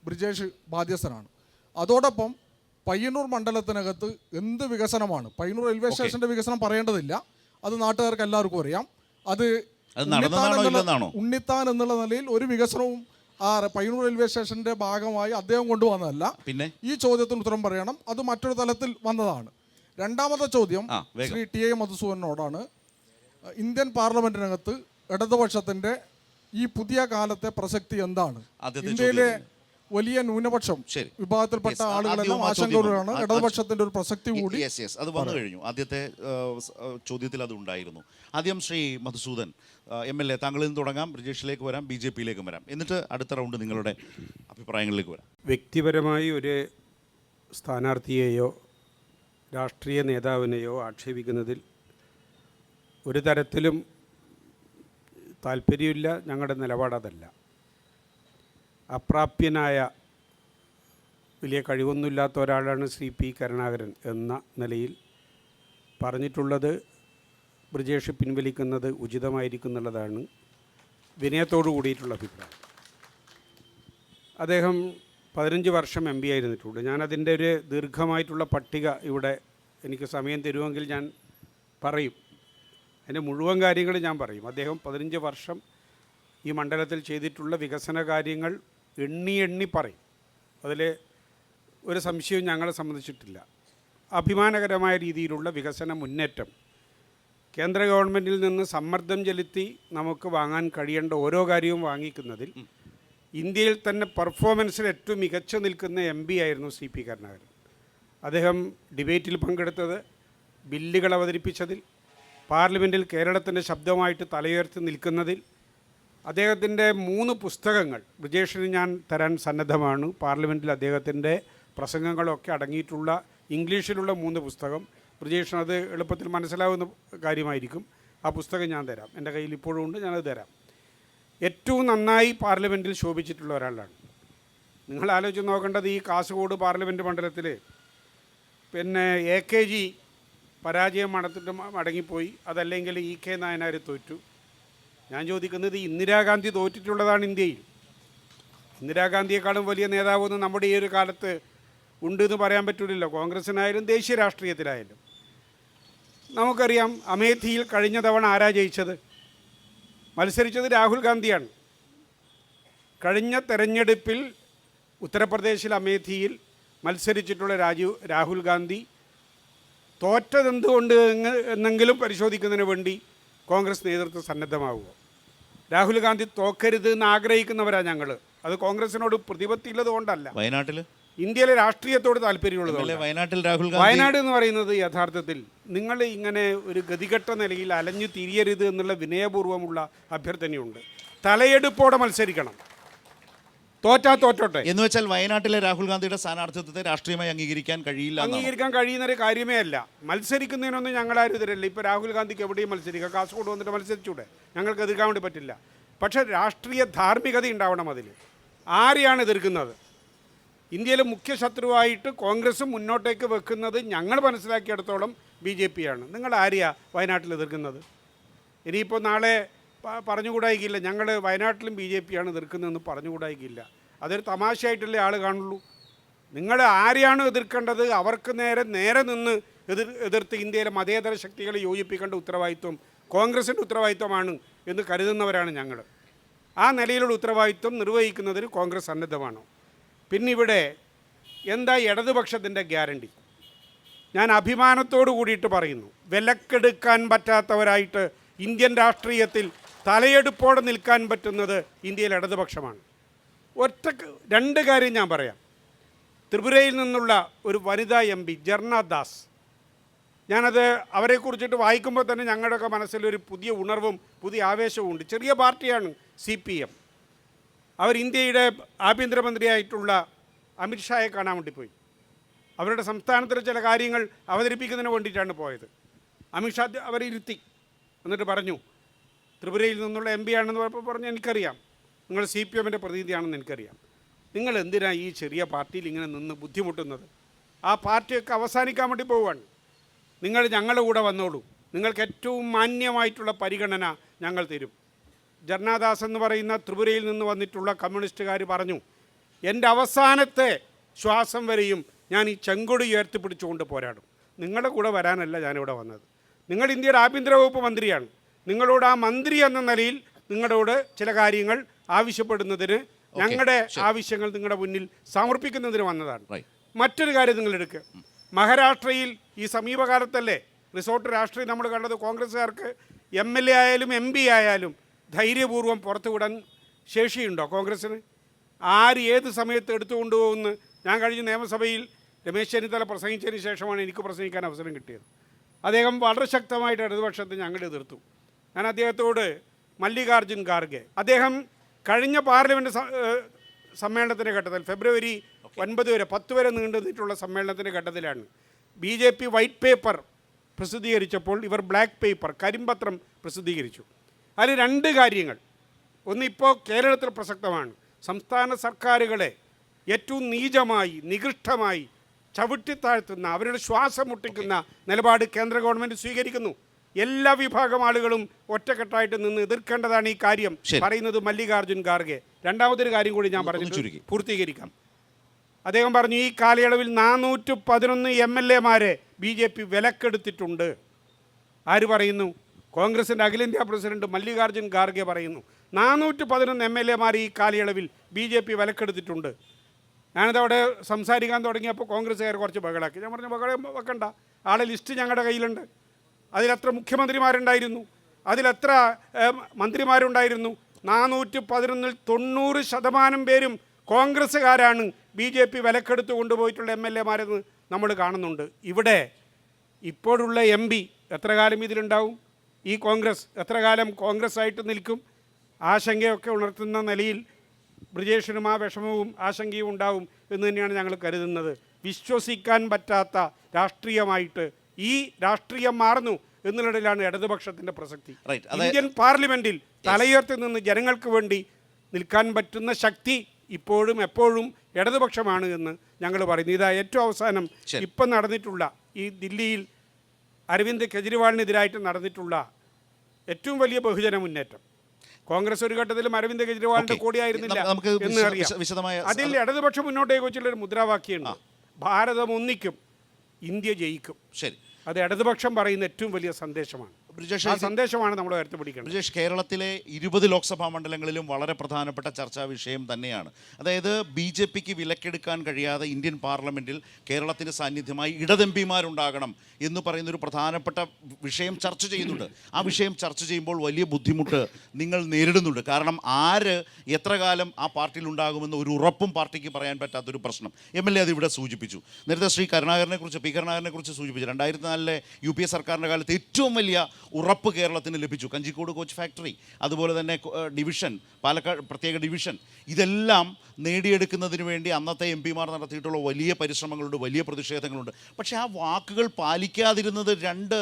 ബ്രിജേഷ് ബാധ്യസ്ഥനാണ്. അതോടൊപ്പം പയ്യന്നൂർ മണ്ഡലത്തിനകത്ത് എന്ത് വികസനമാണ്, പയ്യന്നൂർ റെയിൽവേ സ്റ്റേഷൻ്റെ വികസനം പറയേണ്ടതില്ല, അത് നാട്ടുകാർക്ക് എല്ലാവർക്കും അറിയാം. അത് ഉണ്ണിത്താൻ എന്നുള്ള നിലയിൽ ഒരു വികസനവും ആ പയ്യന്നൂർ റെയിൽവേ സ്റ്റേഷൻ്റെ ഭാഗമായി അദ്ദേഹം കൊണ്ടുവന്നതല്ല. പിന്നെ ഈ ചോദ്യത്തിന് ഉത്തരം പറയണം, അത് മറ്റൊരു തലത്തിൽ വന്നതാണ്. രണ്ടാമത്തെ ചോദ്യം ശ്രീ TA മധുസൂദനോടാണ്. ഇന്ത്യൻ പാർലമെന്റിനകത്ത് ഇടതുപക്ഷത്തിന്റെ ഈ പുതിയ കാലത്തെ പ്രസക്തി എന്താണ്? ഇന്ത്യയിലെ വലിയ ന്യൂനപക്ഷം വിഭാഗത്തിൽപ്പെട്ട ആളുകളെല്ലാം ആശങ്കകളാണ്. ഇടതുപക്ഷത്തിന്റെ ഒരു പ്രസക്തി കൂടി അത് വന്നു കഴിഞ്ഞു. ആദ്യത്തെ ചോദ്യത്തിൽ അത് ഉണ്ടായിരുന്നു. ആദ്യം ശ്രീ മധുസൂദൻ MLA, താങ്കളിൽ നിന്ന് തുടങ്ങാം, ബ്രിജേഷിലേക്ക് വരാം, BJPയിലേക്കും വരാം, എന്നിട്ട് അടുത്ത റൗണ്ട് നിങ്ങളുടെ അഭിപ്രായങ്ങളിലേക്ക് വരാം. വ്യക്തിപരമായി ഒരു സ്ഥാനാർത്ഥിയെയോ രാഷ്ട്രീയ നേതാവിനെയോ ആക്ഷേപിക്കുന്നതിൽ ഒരു തരത്തിലും താല്പര്യമില്ല. ഞങ്ങളുടെ നിലപാടതല്ല. അപ്രാപ്യനായ വലിയ കഴിവൊന്നുമില്ലാത്ത ഒരാളാണ് ശ്രീ P. കരുണാകരൻ എന്ന നിലയിൽ പറഞ്ഞിട്ടുള്ളത്. ബ്രിജേഷ് പിൻവലിക്കുന്നത് ഉചിതമായിരിക്കും എന്നുള്ളതാണ് വിനയത്തോടു കൂടിയിട്ടുള്ള അഭിപ്രായം. അദ്ദേഹം 15 വർഷം MP ആയിരുന്നിട്ടുണ്ട്. ഞാനതിൻ്റെ ഒരു ദീർഘമായിട്ടുള്ള പട്ടിക ഇവിടെ എനിക്ക് സമയം തരുമെങ്കിൽ ഞാൻ പറയും. അതിൻ്റെ മുഴുവൻ കാര്യങ്ങൾ ഞാൻ പറയും. അദ്ദേഹം 15 വർഷം ഈ മണ്ഡലത്തിൽ ചെയ്തിട്ടുള്ള വികസന കാര്യങ്ങൾ എണ്ണി എണ്ണി പറയും. അതിൽ ഒരു സംശയവും ഞങ്ങളെ സംബന്ധിച്ചിട്ടില്ല. അഭിമാനകരമായ രീതിയിലുള്ള വികസന മുന്നേറ്റം കേന്ദ്ര ഗവൺമെൻറ്റിൽ നിന്ന് സമ്മർദ്ദം ചെലുത്തി നമുക്ക് വാങ്ങാൻ കഴിയേണ്ട ഓരോ കാര്യവും വാങ്ങിക്കുന്നതിൽ ഇന്ത്യയിൽ തന്നെ പെർഫോമൻസിൽ ഏറ്റവും മികച്ചു നിൽക്കുന്ന MP ആയിരുന്നു CP കരുണാകരൻ. അദ്ദേഹം ഡിബേറ്റിൽ പങ്കെടുത്തത്, ബില്ലുകൾ അവതരിപ്പിച്ചതിൽ, പാർലമെൻറ്റിൽ കേരളത്തിൻ്റെ ശബ്ദമായിട്ട് തലയുയർത്തി നിൽക്കുന്നതിൽ, അദ്ദേഹത്തിൻ്റെ 3 പുസ്തകങ്ങൾ ബ്രിജേഷിന് ഞാൻ തരാൻ സന്നദ്ധമാണ്. പാർലമെൻറ്റിൽ അദ്ദേഹത്തിൻ്റെ പ്രസംഗങ്ങളൊക്കെ അടങ്ങിയിട്ടുള്ള ഇംഗ്ലീഷിലുള്ള 3 പുസ്തകം. ബ്രിജേഷിന് അത് എളുപ്പത്തിൽ മനസ്സിലാവുന്ന കാര്യമായിരിക്കും. ആ പുസ്തകം ഞാൻ തരാം. എൻ്റെ കയ്യിൽ ഇപ്പോഴും ഉണ്ട്, ഞാനത് തരാം. ഏറ്റവും നന്നായി പാർലമെൻറ്റിൽ ശോഭിച്ചിട്ടുള്ള ഒരാളാണ്. നിങ്ങൾ ആലോചിച്ച് നോക്കേണ്ടത്, ഈ കാസർഗോഡ് പാർലമെൻറ്റ് മണ്ഡലത്തിൽ പിന്നെ AKG പരാജയം നടത്തിട്ട് മടങ്ങിപ്പോയി, അതല്ലെങ്കിൽ EK നായനാർ തോറ്റു. ഞാൻ ചോദിക്കുന്നത്, ഇന്ദിരാഗാന്ധി തോറ്റിട്ടുള്ളതാണ് ഇന്ത്യയിൽ. ഇന്ദിരാഗാന്ധിയെക്കാളും വലിയ നേതാവൊന്നും നമ്മുടെ ഈ ഒരു കാലത്ത് ഉണ്ട് എന്ന് പറയാൻ പറ്റില്ലല്ലോ. കോൺഗ്രസ്സിനായാലും ദേശീയ രാഷ്ട്രീയത്തിലായാലും നമുക്കറിയാം. അമേഠിയിൽ കഴിഞ്ഞ തവണ ആരാ ജയിച്ചത്? മത്സരിച്ചത് രാഹുൽ ഗാന്ധിയാണ്. കഴിഞ്ഞ തെരഞ്ഞെടുപ്പിൽ ഉത്തർപ്രദേശിൽ അമേഠിയിൽ മത്സരിച്ചിട്ടുള്ള രാഹുൽ ഗാന്ധി തോറ്റതെന്തുകൊണ്ട് എന്നെങ്കിലും പരിശോധിക്കുന്നതിന് വേണ്ടി കോൺഗ്രസ് നേതൃത്വം സന്നദ്ധമാവുക. രാഹുൽ ഗാന്ധി തോക്കരുത് എന്ന് ആഗ്രഹിക്കുന്നവരാണ് ഞങ്ങൾ. അത് കോൺഗ്രസിനോട് പ്രതിപത്തിയുള്ളത് കൊണ്ടല്ല, വയനാട്ടിൽ ഇന്ത്യയിലെ രാഷ്ട്രീയത്തോട് താല്പര്യമുള്ളത്. വയനാട്ടിൽ രാഹുൽ ഗാന്ധി, വയനാട് എന്ന് പറയുന്നത് യഥാർത്ഥത്തിൽ നിങ്ങൾ ഇങ്ങനെ ഒരു ഗതികെട്ട നിലയിൽ അലഞ്ഞു തിരിയരുത് എന്നുള്ള വിനയപൂർവ്വമുള്ള അഭ്യർത്ഥനയുണ്ട്. തലയെടുപ്പോടെ മത്സരിക്കണം. തോറ്റാ തോറ്റോട്ടെ എന്ന് വെച്ചാൽ വയനാട്ടിലെ രാഹുൽ ഗാന്ധിയുടെ സ്ഥാനാർത്ഥിത്വത്തെ രാഷ്ട്രീയമായി അംഗീകരിക്കാൻ കഴിയില്ല. അംഗീകരിക്കാൻ കഴിയുന്നൊരു കാര്യമേ അല്ല. മത്സരിക്കുന്നതിനൊന്നും ഞങ്ങളാരും എതിരല്ല. ഇപ്പോൾ രാഹുൽ ഗാന്ധിക്ക് എവിടെയും മത്സരിക്കാം. കാസർഗോഡ് വന്നിട്ട് മത്സരിച്ചൂടെ? ഞങ്ങൾക്ക് എതിർക്കാൻ വേണ്ടി പറ്റില്ല. പക്ഷേ രാഷ്ട്രീയ ധാർമ്മികത ഉണ്ടാവണം അതിൽ. ആരെയാണ് എതിർക്കുന്നത്? ഇന്ത്യയിലെ മുഖ്യ ശത്രുവായിട്ട് കോൺഗ്രസ് മുന്നോട്ടേക്ക് വെക്കുന്നത് ഞങ്ങൾ മനസ്സിലാക്കിയിടത്തോളം BJP ആണ്. നിങ്ങൾ ആരെയാ വയനാട്ടിൽ എതിർക്കുന്നത്? ഇനിയിപ്പോൾ നാളെ പറഞ്ഞുകൂടായിക്കില്ല ഞങ്ങൾ വയനാട്ടിലും BJP ആണ് എതിർക്കുന്നതെന്ന് പറഞ്ഞുകൂടായിക്കില്ല. അതൊരു തമാശയായിട്ടല്ലേ ആൾ കാണുള്ളൂ. നിങ്ങൾ ആരെയാണ് എതിർക്കേണ്ടത്? അവർക്ക് നേരെ നിന്ന് എതിർത്ത് ഇന്ത്യയിലെ മതേതര ശക്തികളെ യോജിപ്പിക്കേണ്ട ഉത്തരവാദിത്വം കോൺഗ്രസിൻ്റെ ഉത്തരവാദിത്വമാണ് എന്ന് കരുതുന്നവരാണ് ഞങ്ങൾ. ആ നിലയിലുള്ള ഉത്തരവാദിത്വം നിർവഹിക്കുന്നതിന് കോൺഗ്രസ് സന്നദ്ധമാണ്. പിന്നിവിടെ എന്താ ഇടതുപക്ഷത്തിൻ്റെ ഗ്യാരണ്ടി? ഞാൻ അഭിമാനത്തോടു കൂടിയിട്ട് പറയുന്നു, വിലക്കെടുക്കാൻ പറ്റാത്തവരായിട്ട് ഇന്ത്യൻ രാഷ്ട്രീയത്തിൽ തലയെടുപ്പോടെ നിൽക്കാൻ പറ്റുന്നത് ഇന്ത്യയിലെ ഇടതുപക്ഷമാണ്. രണ്ട് കാര്യം ഞാൻ പറയാം. ത്രിപുരയിൽ നിന്നുള്ള ഒരു വനിതാ MP ജർണ ദാസ്, ഞാനത് അവരെക്കുറിച്ചിട്ട് വായിക്കുമ്പോൾ തന്നെ ഞങ്ങളുടെയൊക്കെ മനസ്സിലൊരു പുതിയ ഉണർവും പുതിയ ആവേശവും ഉണ്ട്. ചെറിയ പാർട്ടിയാണ് CPM. അവർ ഇന്ത്യയുടെ ആഭ്യന്തരമന്ത്രിയായിട്ടുള്ള അമിത്ഷായെ കാണാൻ വേണ്ടി പോയി. അവരുടെ സംസ്ഥാനത്തിലെ ചില കാര്യങ്ങൾ അവതരിപ്പിക്കുന്നതിന് വേണ്ടിയിട്ടാണ് പോയത്. അമിത്ഷാ അവരെ ഇരുത്തി, എന്നിട്ട് പറഞ്ഞു ത്രിപുരയിൽ നിന്നുള്ള MP ആണെന്ന് പറഞ്ഞു. എനിക്കറിയാം നിങ്ങൾ CPMൻ്റെ പ്രതിനിധിയാണെന്ന് എനിക്കറിയാം. നിങ്ങൾ എന്തിനാണ് ഈ ചെറിയ പാർട്ടിയിൽ ഇങ്ങനെ നിന്ന് ബുദ്ധിമുട്ടുന്നത്? ആ പാർട്ടിയൊക്കെ അവസാനിക്കാൻ വേണ്ടി പോവുകയാണ്. നിങ്ങൾ ഞങ്ങളുടെ കൂടെ വന്നോളൂ, നിങ്ങൾക്ക് ഏറ്റവും മാന്യമായിട്ടുള്ള പരിഗണന ഞങ്ങൾ തരും. ജർണാദാസ് എന്ന് പറയുന്ന ത്രിപുരയിൽ നിന്ന് വന്നിട്ടുള്ള കമ്മ്യൂണിസ്റ്റുകാർ പറഞ്ഞു, എൻ്റെ അവസാനത്തെ ശ്വാസം വരെയും ഞാൻ ഈ ചെങ്കൊടി ഉയർത്തിപ്പിടിച്ചുകൊണ്ട് പോരാടും. നിങ്ങളുടെ കൂടെ വരാനല്ല ഞാനിവിടെ വന്നത്. നിങ്ങൾ ഇന്ത്യയുടെ ആഭ്യന്തര വകുപ്പ് മന്ത്രിയാണ്. നിങ്ങളോട് ആ മന്ത്രി എന്ന നിലയിൽ നിങ്ങളോട് ചില കാര്യങ്ങൾ ആവശ്യപ്പെടുന്നതിന്, ഞങ്ങളുടെ ആവശ്യങ്ങൾ നിങ്ങളുടെ മുന്നിൽ സമർപ്പിക്കുന്നതിന് വന്നതാണ്. മറ്റൊരു കാര്യം നിങ്ങൾ എടുക്കുക. മഹാരാഷ്ട്രയിൽ ഈ സമീപകാലത്തല്ലേ റിസോർട്ട് രാഷ്ട്രീയം നമ്മൾ കണ്ടത്? കോൺഗ്രസ്സുകാർക്ക് MLA ആയാലും MP ആയാലും ധൈര്യപൂർവ്വം പുറത്തുവിടാൻ ശേഷിയുണ്ടോ കോൺഗ്രസ്സിന്? ആര് ഏത് സമയത്ത് എടുത്തുകൊണ്ടുപോകുമെന്ന് ഞാൻ കഴിഞ്ഞ നിയമസഭയിൽ രമേശ് ചെന്നിത്തല പ്രസംഗിച്ചതിന് ശേഷമാണ് എനിക്ക് പ്രസംഗിക്കാൻ അവസരം കിട്ടിയത്. അദ്ദേഹം വളരെ ശക്തമായിട്ട് ഇടതുപക്ഷത്തെ ഞങ്ങൾ എതിർത്തു. ഞാൻ അദ്ദേഹത്തോട് മല്ലികാർജുൻ ഖാർഗെ, അദ്ദേഹം കഴിഞ്ഞ പാർലമെൻറ്റ് സമ്മേളനത്തിൻ്റെ ഘട്ടത്തിൽ ഫെബ്രുവരി 9 വരെ 10 വരെ നീണ്ടു നിന്നിട്ടുള്ള സമ്മേളനത്തിൻ്റെ ഘട്ടത്തിലാണ് BJP വൈറ്റ് പേപ്പർ പ്രസിദ്ധീകരിച്ചപ്പോൾ ഇവർ ബ്ലാക്ക് പേപ്പർ കരിമ്പത്രം പ്രസിദ്ധീകരിച്ചു. അതിൽ 2 കാര്യങ്ങൾ. ഒന്ന് ഇപ്പോൾ കേരളത്തിൽ പ്രസക്തമാണ്. സംസ്ഥാന സർക്കാരുകളെ ഏറ്റവും നീചമായി നികൃഷ്ടമായി ചവിട്ടിത്താഴ്ത്തുന്ന, അവരുടെ ശ്വാസം മുട്ടിക്കുന്ന നിലപാട് കേന്ദ്ര ഗവൺമെൻറ് സ്വീകരിക്കുന്നു. എല്ലാ വിഭാഗം ആളുകളും ഒറ്റക്കെട്ടായിട്ട് നിന്ന് എതിർക്കേണ്ടതാണ് ഈ കാര്യം പറയുന്നത് മല്ലികാർജുൻ ഖാർഗെ. രണ്ടാമതൊരു കാര്യം കൂടി ഞാൻ പറഞ്ഞു പൂർത്തീകരിക്കാം. അദ്ദേഹം പറഞ്ഞു, ഈ കാലയളവിൽ 411 MLA-മാരെ BJP വിലക്കെടുത്തിട്ടുണ്ട്. ആര് പറയുന്നു? കോൺഗ്രസിൻ്റെ അഖിലേന്ത്യാ പ്രസിഡന്റ് മല്ലികാർജുൻ ഖാർഗെ പറയുന്നു 411 MLA-മാർ ഈ കാലയളവിൽ BJP വിലക്കെടുത്തിട്ടുണ്ട്. ഞാനിതവിടെ സംസാരിക്കാൻ തുടങ്ങിയപ്പോൾ കോൺഗ്രസ്സുകാർ കുറച്ച് ബഹളാക്കി. ഞാൻ പറഞ്ഞു ബഹളം വെക്കണ്ട, ആളെ ലിസ്റ്റ് ഞങ്ങളുടെ കയ്യിലുണ്ട്. അതിലെത്ര മുഖ്യമന്ത്രിമാരുണ്ടായിരുന്നു, അതിലെത്ര മന്ത്രിമാരുണ്ടായിരുന്നു. 411-ൽ 90% പേരും കോൺഗ്രസ്സുകാരാണ് BJP വിലക്കെടുത്ത് കൊണ്ടുപോയിട്ടുള്ള MLA-മാരെന്ന് നമ്മൾ കാണുന്നുണ്ട്. ഇവിടെ ഇപ്പോഴുള്ള MP എത്ര കാലം ഇതിലുണ്ടാവും? ഈ കോൺഗ്രസ് എത്ര കാലം കോൺഗ്രസ് ആയിട്ട് നിൽക്കും? ആശങ്കയൊക്കെ ഉണർത്തുന്ന നിലയിൽ ബ്രിജേഷിനും ആ വിഷമവും ആശങ്കയും ഉണ്ടാവും എന്ന് തന്നെയാണ് ഞങ്ങൾ കരുതുന്നത്. വിശ്വസിക്കാൻ പറ്റാത്ത രാഷ്ട്രീയമായിട്ട് ഈ രാഷ്ട്രീയം മാറുന്നു എന്നുള്ളതിലാണ് ഇടതുപക്ഷത്തിൻ്റെ പ്രസക്തി. ഇന്ത്യൻ പാർലമെൻറ്റിൽ തലയുയർത്തി നിന്ന് ജനങ്ങൾക്ക് വേണ്ടി നിൽക്കാൻ പറ്റുന്ന ശക്തി ഇപ്പോഴും എപ്പോഴും ഇടതുപക്ഷമാണ് എന്ന് ഞങ്ങൾ പറയുന്നു. ഇതാ ഏറ്റവും അവസാനം ഇപ്പം നടന്നിട്ടുള്ള ഈ ദില്ലിയിൽ അരവിന്ദ് കെജ്രിവാളിനെതിരായിട്ട് നടന്നിട്ടുള്ള ഏറ്റവും വലിയ ബഹുജന മുന്നേറ്റം. കോൺഗ്രസ് ഒരു ഘട്ടത്തിലും അരവിന്ദ് കെജ്രിവാളിന്റെ കൂടിയായിരുന്നില്ല എന്ന് അറിയാം. അതിൽ ഇടതുപക്ഷം മുന്നോട്ടേക്ക് വെച്ചുള്ളൊരു മുദ്രാവാക്യമുണ്ട്, ഭാരതം ഒന്നിക്കും, ഇന്ത്യ ജയിക്കും. ശരി, അത് ഇടതുപക്ഷം പറയുന്ന ഏറ്റവും വലിയ സന്ദേശമാണ്. ആ സന്ദേശമാണ് നമ്മൾ ഉയർത്തിപ്പിടിക്കുന്നത്. ബ്രിജേഷ്, കേരളത്തിലെ 20 ലോക്സഭാ മണ്ഡലങ്ങളിലും വളരെ പ്രധാനപ്പെട്ട ചർച്ചാ വിഷയം തന്നെയാണ്. അതായത് BJPക്ക് വിലക്കെടുക്കാൻ കഴിയാതെ ഇന്ത്യൻ പാർലമെൻറ്റിൽ കേരളത്തിൻ്റെ സാന്നിധ്യമായി ഇടതെമ്പിമാരുണ്ടാകണം എന്ന് പറയുന്നൊരു പ്രധാനപ്പെട്ട വിഷയം ചർച്ച ചെയ്യുന്നുണ്ട്. ആ വിഷയം ചർച്ച ചെയ്യുമ്പോൾ വലിയ ബുദ്ധിമുട്ട് നിങ്ങൾ നേരിടുന്നുണ്ട്. കാരണം ആര് എത്ര കാലം ആ പാർട്ടിയിൽ ഉണ്ടാകുമെന്ന് ഒരു ഉറപ്പും പാർട്ടിക്ക് പറയാൻ പറ്റാത്തൊരു പ്രശ്നം. MLA അത് ഇവിടെ സൂചിപ്പിച്ചു. നേരത്തെ ശ്രീ കരുണാകരനെക്കുറിച്ച്, P. കരുണാകരനെക്കുറിച്ച് സൂചിപ്പിച്ചു. 2004 UPA സർക്കാരിൻ്റെ കാലത്ത് ഏറ്റവും വലിയ ഉറപ്പ് കേരളത്തിന് ലഭിച്ചു. കഞ്ചിക്കോട് കോച്ച് ഫാക്ടറി, അതുപോലെ തന്നെ ഡിവിഷൻ, പാലക്കാട് പ്രത്യേക ഡിവിഷൻ, ഇതെല്ലാം നേടിയെടുക്കുന്നതിന് വേണ്ടി അന്നത്തെ MP-മാർ നടത്തിയിട്ടുള്ള വലിയ പരിശ്രമങ്ങളുണ്ട്, വലിയ പ്രതിഷേധങ്ങളുണ്ട്. പക്ഷേ ആ വാക്കുകൾ പാലിക്കാതിരുന്നത് 2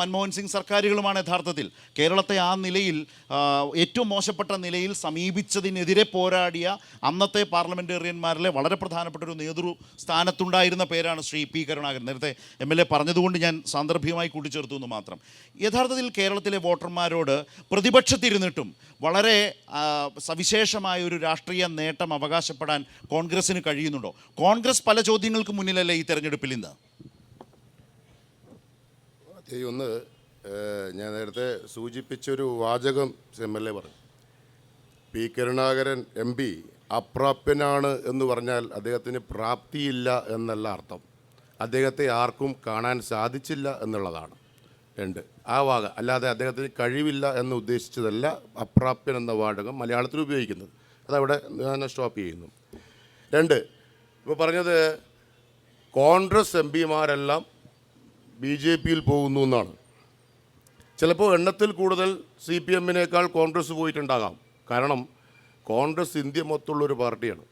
മൻമോഹൻ സിംഗ് സർക്കാരുകളുമാണ്. യഥാർത്ഥത്തിൽ കേരളത്തെ ആ നിലയിൽ ഏറ്റവും മോശപ്പെട്ട നിലയിൽ സമീപിച്ചതിനെതിരെ പോരാടിയ അന്നത്തെ പാർലമെൻറ്റേറിയന്മാരിലെ വളരെ പ്രധാനപ്പെട്ട ഒരു നേതൃസ്ഥാനത്തുണ്ടായിരുന്ന പേരാണ് ശ്രീ P. കരുണാകരൻ. നേരത്തെ MLA പറഞ്ഞതുകൊണ്ട് ഞാൻ സാന്ദർഭികമായി കൂട്ടിച്ചേർത്തു എന്ന് മാത്രം. യഥാർത്ഥത്തിൽ കേരളത്തിലെ വോട്ടർമാരോട് പ്രതിപക്ഷത്തിരുന്നിട്ടും വളരെ സവിശേഷമായ ഒരു രാഷ്ട്രീയ നേട്ടം അവകാശപ്പെടാൻ കോൺഗ്രസ്സിന് കഴിയുന്നുണ്ടോ? കോൺഗ്രസ് പല ചോദ്യങ്ങൾക്ക് മുന്നിലല്ലേ ഈ തെരഞ്ഞെടുപ്പിൽ ഇന്ന്? ഒന്ന് ഞാൻ നേരത്തെ സൂചിപ്പിച്ചൊരു വാചകം MLA പറഞ്ഞു. P. കരുണാകരൻ MP അപ്രാപ്യനാണ് എന്ന് പറഞ്ഞാൽ അദ്ദേഹത്തിന് പ്രാപ്തിയില്ല എന്നല്ല അർത്ഥം, അദ്ദേഹത്തെ ആർക്കും കാണാൻ സാധിച്ചില്ല എന്നുള്ളതാണ്. 2 ആ വാക അല്ലാതെ അദ്ദേഹത്തിന് കഴിവില്ല എന്ന് ഉദ്ദേശിച്ചതല്ല അപ്രാപ്യൻ എന്ന വാചകം മലയാളത്തിൽ ഉപയോഗിക്കുന്നത്. അതവിടെ ഞാൻ സ്റ്റോപ്പ് ചെയ്യുന്നു. 2 ഇപ്പോൾ പറഞ്ഞത് കോൺഗ്രസ് MP-മാരെല്ലാം BJP-യിൽ പോകുന്നു എന്നാണ്. ചിലപ്പോൾ എണ്ണത്തിൽ കൂടുതൽ CPM-നേക്കാൾ കോൺഗ്രസ് പോയിട്ടുണ്ടാകാം. കാരണം കോൺഗ്രസ് ഇന്ത്യ മൊത്തമുള്ളൊരു പാർട്ടിയാണ്.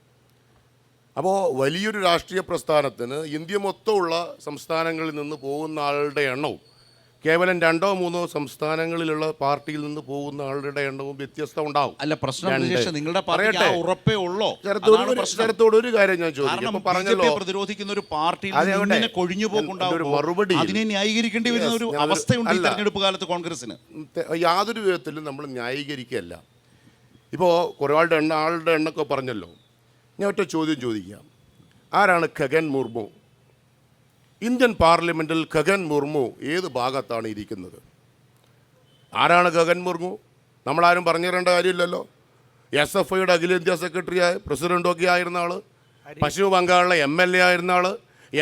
അപ്പോൾ വലിയൊരു രാഷ്ട്രീയ പ്രസ്ഥാനത്തിന് ഇന്ത്യ മൊത്തമുള്ള സംസ്ഥാനങ്ങളിൽ നിന്ന് പോകുന്ന ആളുടെ എണ്ണവും കേവലം 2-3 സംസ്ഥാനങ്ങളിലുള്ള പാർട്ടിയിൽ നിന്ന് പോകുന്ന ആളുടെ എണ്ണവും വ്യത്യസ്തം ഉണ്ടാവും. അല്ല, പ്രശ്നം നിങ്ങളുടെ ഉറപ്പേ ഉള്ളോ? ശരത്തോട് ഒരു കാര്യം ഞാൻ ചോദിക്കും. പറഞ്ഞല്ലോ, പ്രതിരോധിക്കുന്ന ഒരു പാർട്ടി മറുപടി അതിനെ ന്യായീകരിക്കേണ്ടി വരുന്ന ഒരു അവസ്ഥയുണ്ട് ഈ തെരഞ്ഞെടുപ്പ് കാലത്ത് കോൺഗ്രസിന്. യാതൊരു വിധത്തിലും നമ്മൾ ന്യായീകരിക്കുകയല്ല. ഇപ്പോൾ കുറേ ആളുടെ എണ്ണൊക്കെ പറഞ്ഞല്ലോ. ഞാൻ ഒറ്റ ചോദ്യം ചോദിക്കാം. ആരാണ് ഖഗൻ മുർമു? ഇന്ത്യൻ പാർലമെൻറ്റിൽ ഖഗൻ മുർമു ഏത് ഭാഗത്താണ് ഇരിക്കുന്നത്? ആരാണ് ഖഗൻ മുർമു? നമ്മളാരും പറഞ്ഞു തരേണ്ട കാര്യമില്ലല്ലോ. SFIയുടെ അഖിലേന്ത്യാ സെക്രട്ടറിയായ പ്രസിഡൻ്റൊക്കെ ആയിരുന്ന ആൾ, പശ്ചിമ ബംഗാളിലെ MLA ആയിരുന്ന ആൾ,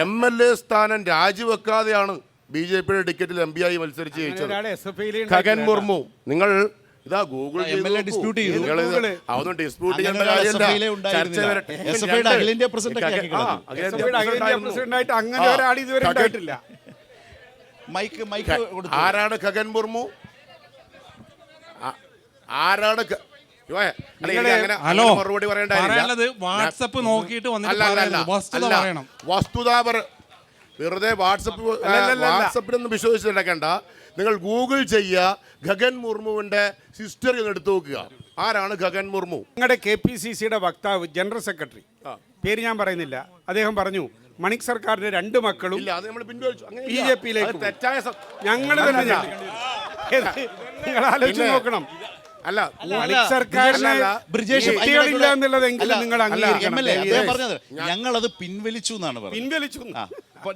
MLA സ്ഥാനം രാജിവെക്കാതെയാണ് BJPയുടെ ടിക്കറ്റിൽ MP ആയി മത്സരിച്ച് ജയിച്ചത് ഖഗൻ മുർമു. നിങ്ങൾ ഇതാ ഗൂഗിൾ ഡിസ്പ്യൂട്ട് അതൊന്നും ഡിസ്പ്യൂട്ട് ചെയ്യേണ്ട കാര്യമില്ല. ആരാണ് ഖഗൻ മുർമു? ആരാണ്? മറുപടി പറയേണ്ടത് വാട്സപ്പ് നോക്കിയിട്ട് വസ്തുത വെറുതെ വാട്സപ്പിലൊന്നും വിശ്വസിച്ചിടക്കണ്ട. നിങ്ങൾ ഗൂഗിൾ ചെയ്യുക, ഖഗൻ മുർമുവിൻ്റെ ഹിസ്റ്ററി ഒന്ന് എടുത്തു നോക്കുക. ആരാണ് ഖഗൻ മുർമു? നിങ്ങളുടെ KPCCയുടെ വക്താവ്, ജനറൽ സെക്രട്ടറി, പേര് ഞാൻ പറയുന്നില്ല, അദ്ദേഹം പറഞ്ഞു മണിക് സർക്കാരിന്റെ 2 മക്കളും BJPയിലേക്ക്. ഞങ്ങൾ തന്നെ നിങ്ങൾ ആലോചിച്ച് നോക്കണം. അല്ല, മണിക് സർക്കാരിന് കുട്ടികളില്ല എന്നുള്ളതെങ്കിലും നിങ്ങൾ ഞങ്ങളത് പിൻവലിച്ചു എന്നാണ്. പിൻവലിച്ചു.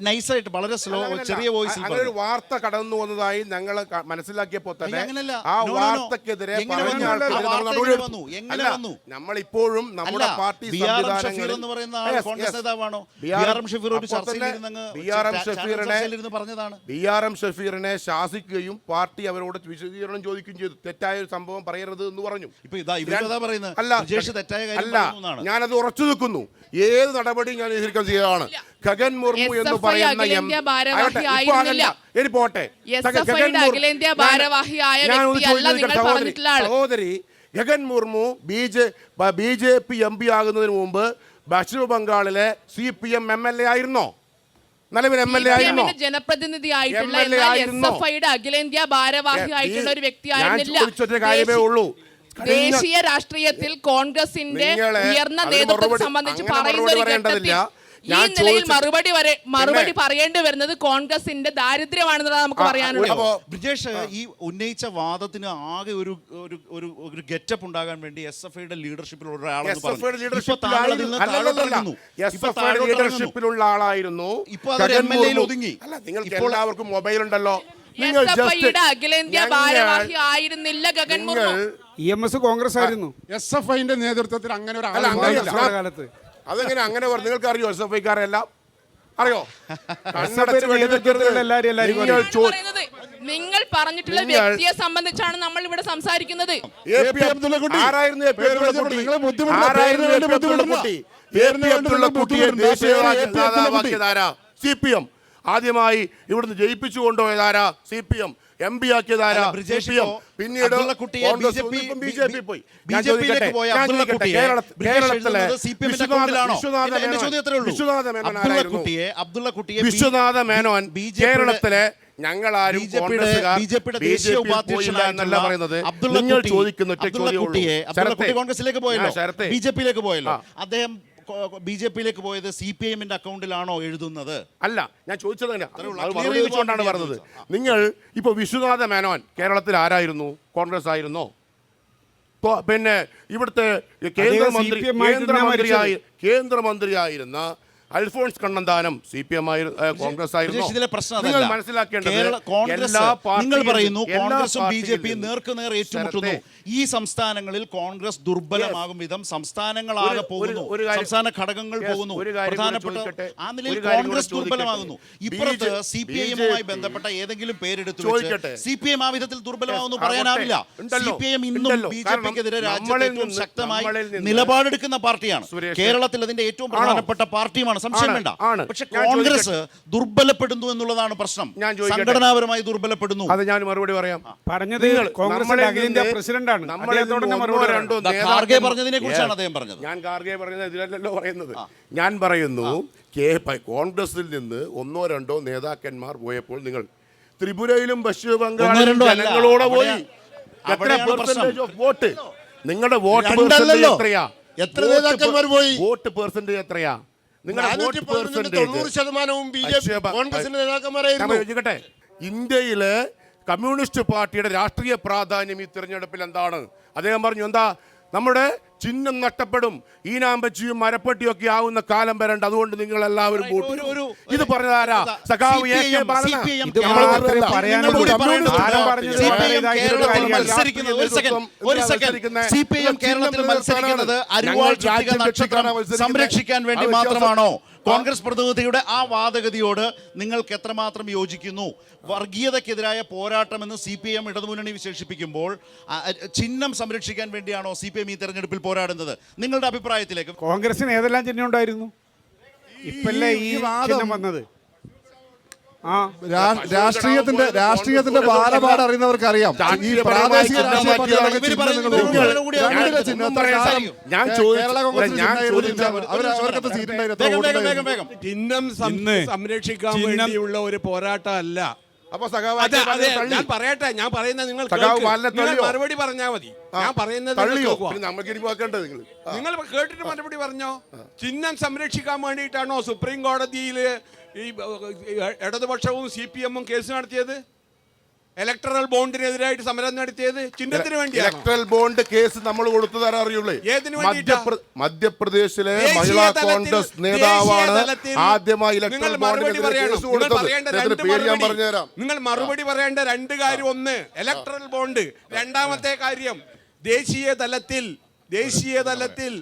നൈസായിട്ട് വളരെ സ്ലോ ചെറിയ വോയിസിൽ അങ്ങനെ ഒരു വാർത്ത കടന്നു വന്നതായി ഞങ്ങൾ മനസ്സിലാക്കിയപ്പോൾ തന്നെ അങ്ങനല്ല. ആ No, no, no. വാർത്തക്കെതിരെ എങ്ങനെ പറഞ്ഞ വന്നു? ആൾക്കെതിരെ ആ നമ്മൾ വാർത്ത നടപടി എങ്ങനെ വന്നു? എങ്ങനെ അല്ല, വന്നു? നമ്മളിപ്പോഴും നമ്മുടെ അല്ല, പാർട്ടി ബി.ആർ.എം. ഷഫീർ സംവിധാനങ്ങളിൽ എന്ന് പറയുന്ന ആൾ Yes, കോൺഗ്രസ് yes. നേതാവാണോ? ബി.ആർ.എം. ബി.ആർ.എം. ഷഫീർ ഒരു അപ്പോൾ ചർച്ചയിൽ തന്നെ ഇരുന്നങ്ങ് ബി.ആർ.എം. ചാനൽ ഷഫീറിനെ ചർച്ചയിൽ ഇരുന്ന് പറഞ്ഞതാണ്. ബി.ആർ.എം. ഷഫീറിനെ ശാസിക്കുകയും പാർട്ടി അവരോട് വിശദീകരണം ചോദിക്കുകയും ചെയ്തു. തെറ്റായ ഒരു സംഭവം പറയരുത് എന്ന് പറഞ്ഞു. ഇപ്പൊ ഇതാ ഇവരതാ പറയുന്നത്. അല്ല, ബ്രിജേഷ് തെറ്റായ കാര്യം അല്ല, പറയുന്നു എന്നാണ്. ഞാനത് ഉറച്ചു നിൽക്കുന്നു. ഏത് നടപടി ഞാൻ എതിർക്കാൻ ചെയ്യുകയാണ്. ഖഗൻ മുർമു എന്ന് പറയുന്ന അഖിലേന്ത്യാ ഭാരവാഹി ഇപ്പൊ ആയിരുന്നില്ല. ആകണ്ട, ഇനി പോട്ടെ. SFI-യുടെ അഖിലേന്ത്യാ ഭാരവാഹിയായ വ്യക്തിയല്ല നിങ്ങൾ പറഞ്ഞിട്ടുള്ള ആള്. സഹോദരി, ഖഗൻ മുർമു BJP MP ആകുന്നതിന് മുമ്പ് പശ്ചിമ ബംഗാളിലെ CPM MLA ആയിരുന്നോ? നിലവിൽ MLA ആയിരുന്നോ? ജനപ്രതിനിധിയായിട്ടുള്ള MLA ആയിരുന്നോ? SFI-യുടെ അഖിലേന്ത്യാ ഭാരവാഹിയായിട്ടുള്ള ഒരു ഞാൻ വ്യക്തിയായിരുന്നില്ല. ചോദിച്ചൊരു കാര്യമേ ഉള്ളൂ. ദേശീയ രാഷ്ട്രീയത്തിൽ കോൺഗ്രസിന്റെ ഉയർന്ന നേതൃത്വത്തെ സംബന്ധിച്ച് പറയുന്ന ഒരു ഘട്ടത്തിൽ ഈ നിലയിൽ മറുപടി പറയേണ്ടി വരുന്നത് കോൺഗ്രസിന്റെ ദാരിദ്ര്യമാണെന്നാണ് നമുക്ക് പറയാനുള്ളത്. ബ്രിജേഷ്, ഈ ഉന്നയിച്ച വാദത്തിന് ആകെ ഒരു ഗെറ്റപ്പ് ഉണ്ടാകാൻ വേണ്ടി SFI-യുടെ ലീഡർഷിപ്പിലുള്ള ലീഡർഷിപ്പിലുള്ള ആളായിരുന്നു. ഇപ്പൊ അത് MLA-യിൽ ഒതുങ്ങി. അല്ല, നിങ്ങൾക്ക് എല്ലാവർക്കും മൊബൈൽ ഉണ്ടല്ലോ. SFI-യുടെ അഖിലേന്ത്യാ ഭാരവാഹി ആയിരുന്നില്ല ഗഗൻ മുർമു. EMS കോൺഗ്രസ് ആയിരുന്നു. SFI-ന്റെ നേതൃത്വത്തിൽ അങ്ങനെ ഒരു അല്ല, അങ്ങനെ കാലത്ത് അതെങ്ങനെ അങ്ങനെ പറഞ്ഞു? നിങ്ങൾക്ക് അറിയോ SFI-ക്കാരെല്ലാം അറിയോ? നിങ്ങൾ പറഞ്ഞിട്ടുള്ള വ്യക്തിയെ സംബന്ധിച്ചാണ് നമ്മൾ ഇവിടെ സംസാരിക്കുന്നത്. CPM ആദ്യമായി ഇവിടുന്ന് ജയിപ്പിച്ചു കൊണ്ടുപോയതാരാ? CPM MP ആക്കിയതാരാ? CPM. പിന്നീട് BJP പോയി. വിശ്വനാഥ മേനോൻ കേരളത്തിലെ ഞങ്ങളാരും ദേശീയ ഉപാധ്യക്ഷനായ എന്നല്ല പറയുന്നത്. നിങ്ങൾ ചോദിക്കുന്ന ഒറ്റ ചോദ്യം കോൺഗ്രസിലേക്ക് പോയല്ലോ, BJP-യിലേക്ക് പോയല്ലോ. അദ്ദേഹം BJP-യിലേക്ക് പോയത് CPM-ന്റെ അക്കൗണ്ടിലാണോ എഴുതുന്നത്? അല്ല, ഞാൻ ചോദിച്ചത് ചോദിച്ചുകൊണ്ടാണ് പറഞ്ഞത്. നിങ്ങൾ ഇപ്പൊ വിശ്വനാഥ മേനോൻ കേരളത്തിൽ ആരായിരുന്നു? കോൺഗ്രസ് ആയിരുന്നോ? പിന്നെ ഇവിടുത്തെ കേന്ദ്രമന്ത്രിയായിരുന്ന അൽഫോൺസ് കണ്ണന്താനം CPM കോൺഗ്രസ് ആയിരുന്നു. നിങ്ങൾ മനസ്സിലാക്കേണ്ടത് നിങ്ങൾ പറയുന്നു കോൺഗ്രസും BJP-യും നേർക്കുനേർ ഏറ്റുമുട്ടുന്നു. ഈ സംസ്ഥാനങ്ങളിൽ കോൺഗ്രസ് ദുർബലമാകും വിധം സംസ്ഥാനങ്ങളാകെ പോകുന്നു, സംസ്ഥാന ഘടകങ്ങൾ പോകുന്നു, പ്രധാനപ്പെട്ട ആ നിലയിൽ കോൺഗ്രസ് ദുർബലമാകുന്നു. ഇപ്പുറത്ത് CPI-യുമായി ബന്ധപ്പെട്ട ഏതെങ്കിലും പേരെടുത്തു വെച്ച് CPM ആ വിധത്തിൽ ദുർബലമാകുന്നു പറയാനാവില്ല. CPM ഇന്നും BJP-ക്കെതിരെ രാജ്യത്ത് ഏറ്റവും ശക്തമായി നിലപാടെടുക്കുന്ന പാർട്ടിയാണ്. കേരളത്തിൽ അതിന്റെ ഏറ്റവും പ്രധാനപ്പെട്ട പാർട്ടിയുമാണ്, സംശയം വേണ്ട. പക്ഷെ കോൺഗ്രസ് ദുർബലപ്പെടുന്നു എന്നുള്ളതാണ് പ്രശ്നം. സംഘടനാപരമായി ദുർബലപ്പെടുന്നു. അത് ഞാൻ മറുപടി പറയാം. പറഞ്ഞത് കോൺഗ്രസിന്റെ അഖിലേന്ത്യാ പ്രസിഡന്റാണ്. ഖാർഗെ പറഞ്ഞതിനെ കുറിച്ചാണ് അദ്ദേഹം പറഞ്ഞത്. ഞാൻ ഖാർഗെ പറഞ്ഞത് ഇതിലല്ലോ പറയുന്നത്. ഞാൻ പറയുന്നു, കോൺഗ്രസിൽ നിന്ന് ഒന്നോ രണ്ടോ നേതാക്കന്മാർ പോയപ്പോൾ നിങ്ങൾ ത്രിപുരയിലും പശ്ചിമ ബംഗാളിലും ജനങ്ങളോടെ പോയി. എത്ര പെർസെന്റേജ് ഓഫ് വോട്ട്? നിങ്ങളുടെ വോട്ട് പെർസെന്റേജ് എത്രയാ? എത്ര നേതാക്കന്മാർ പോയി? വോട്ട് പെർസെന്റേജ് എത്രയാ? നിങ്ങളുടെ വോട്ട് പെർസെന്റേജ് 90% BJP കോൺഗ്രസിന്റെ നേതാക്കന്മാരായിരുന്നു. ഇന്ത്യയിലെ കമ്മ്യൂണിസ്റ്റ് പാർട്ടിയുടെ രാഷ്ട്രീയ പ്രാധാന്യം ഈ തിരഞ്ഞെടുപ്പിൽ എന്താണ്? അദ്ദേഹം പറഞ്ഞു, എന്താ നമ്മുടെ ചിഹ്നം നഷ്ടപ്പെടും, ഈനാമ്പച്ചിയും മരപ്പട്ടിയും ഒക്കെ ആവുന്ന കാലം വരണ്ട, അതുകൊണ്ട് നിങ്ങൾ എല്ലാവരും ഇത് പറഞ്ഞതാരാ? സഖാവ് AK ബാലനാ. സംരക്ഷിക്കാൻ വേണ്ടി മാത്രമാണോ? കോൺഗ്രസ് പ്രതിനിധിയുടെ ആ വാദഗതിയോട് നിങ്ങൾക്ക് എത്രമാത്രം യോജിക്കുന്നു? വർഗീയതയ്ക്കെതിരായ പോരാട്ടമെന്ന് CPM ഇടതുമുന്നണി വിശേഷിപ്പിക്കുമ്പോൾ ചിഹ്നം സംരക്ഷിക്കാൻ വേണ്ടിയാണോ CPM ഈ തെരഞ്ഞെടുപ്പിൽ പോരാടുന്നത്? നിങ്ങളുടെ അഭിപ്രായത്തിലേക്ക് കോൺഗ്രസിന് ഏതെല്ലാം ചിഹ്നം ഉണ്ടായിരുന്നു? ഇപ്പല്ലേ ഈ ചിഹ്നം വന്നത്? രാഷ്ട്രീയത്തിന്റെ ബാലപാഠം അറിയുന്നവർക്ക് അറിയാം. ഈ പ്രാദേശിക ചിഹ്നം സംരക്ഷിക്കാൻ വേണ്ടിയുള്ള ഒരു പോരാട്ടമല്ല. ഞാൻ പറയട്ടെ, ഞാൻ പറയുന്നത് നിങ്ങൾ മറുപടി പറഞ്ഞാൽ മതി. ഞാൻ പറയുന്നത് നിങ്ങൾ കേട്ടിട്ട് മറുപടി പറഞ്ഞോ. ചിഹ്നം സംരക്ഷിക്കാൻ വേണ്ടിയിട്ടാണോ സുപ്രീം കോടതിയിൽ ഈ ഇടതുപക്ഷവും CPM-ഉം കേസ് നടത്തിയത്? ഇലക്ട്രൽ ബോണ്ടിനെതിരായിട്ട് സമരം നടത്തിയത്? ചിഹ്നത്തിന് വേണ്ടിയാണ്. ഇലക്ട്രൽ ബോണ്ട് കേസ് നമ്മൾ കൊടുത്തു തരാൻ അറിയുള്ളൂ. ഏതിനു വേണ്ടിയിട്ടാ? മധ്യപ്രദേശിലെ ദേശീയ മഹിളാ തലത്തിൽ- കോൺഗ്രസ് നേതാവാണ് ദേശീയ തലത്തിൽ ആദ്യമായി നിങ്ങൾ ഇലക്ട്രൽ മറുപടി ബോണ്ടിനെതിരെ പറയണം. കേസ് നിങ്ങൾ കൊടുത്തത്. പറയേണ്ട അദ്ദേഹത്തിന്റെ രണ്ട് പേര് ഞാൻ മറുപടി. പറഞ്ഞുതരാം. നിങ്ങൾ മറുപടി പറയേണ്ട രണ്ട് കാര്യം: ഒന്ന്, ഇലക്ട്രൽ ബോണ്ട്; രണ്ടാമത്തെ കാര്യം, ദേശീയ തലത്തിൽ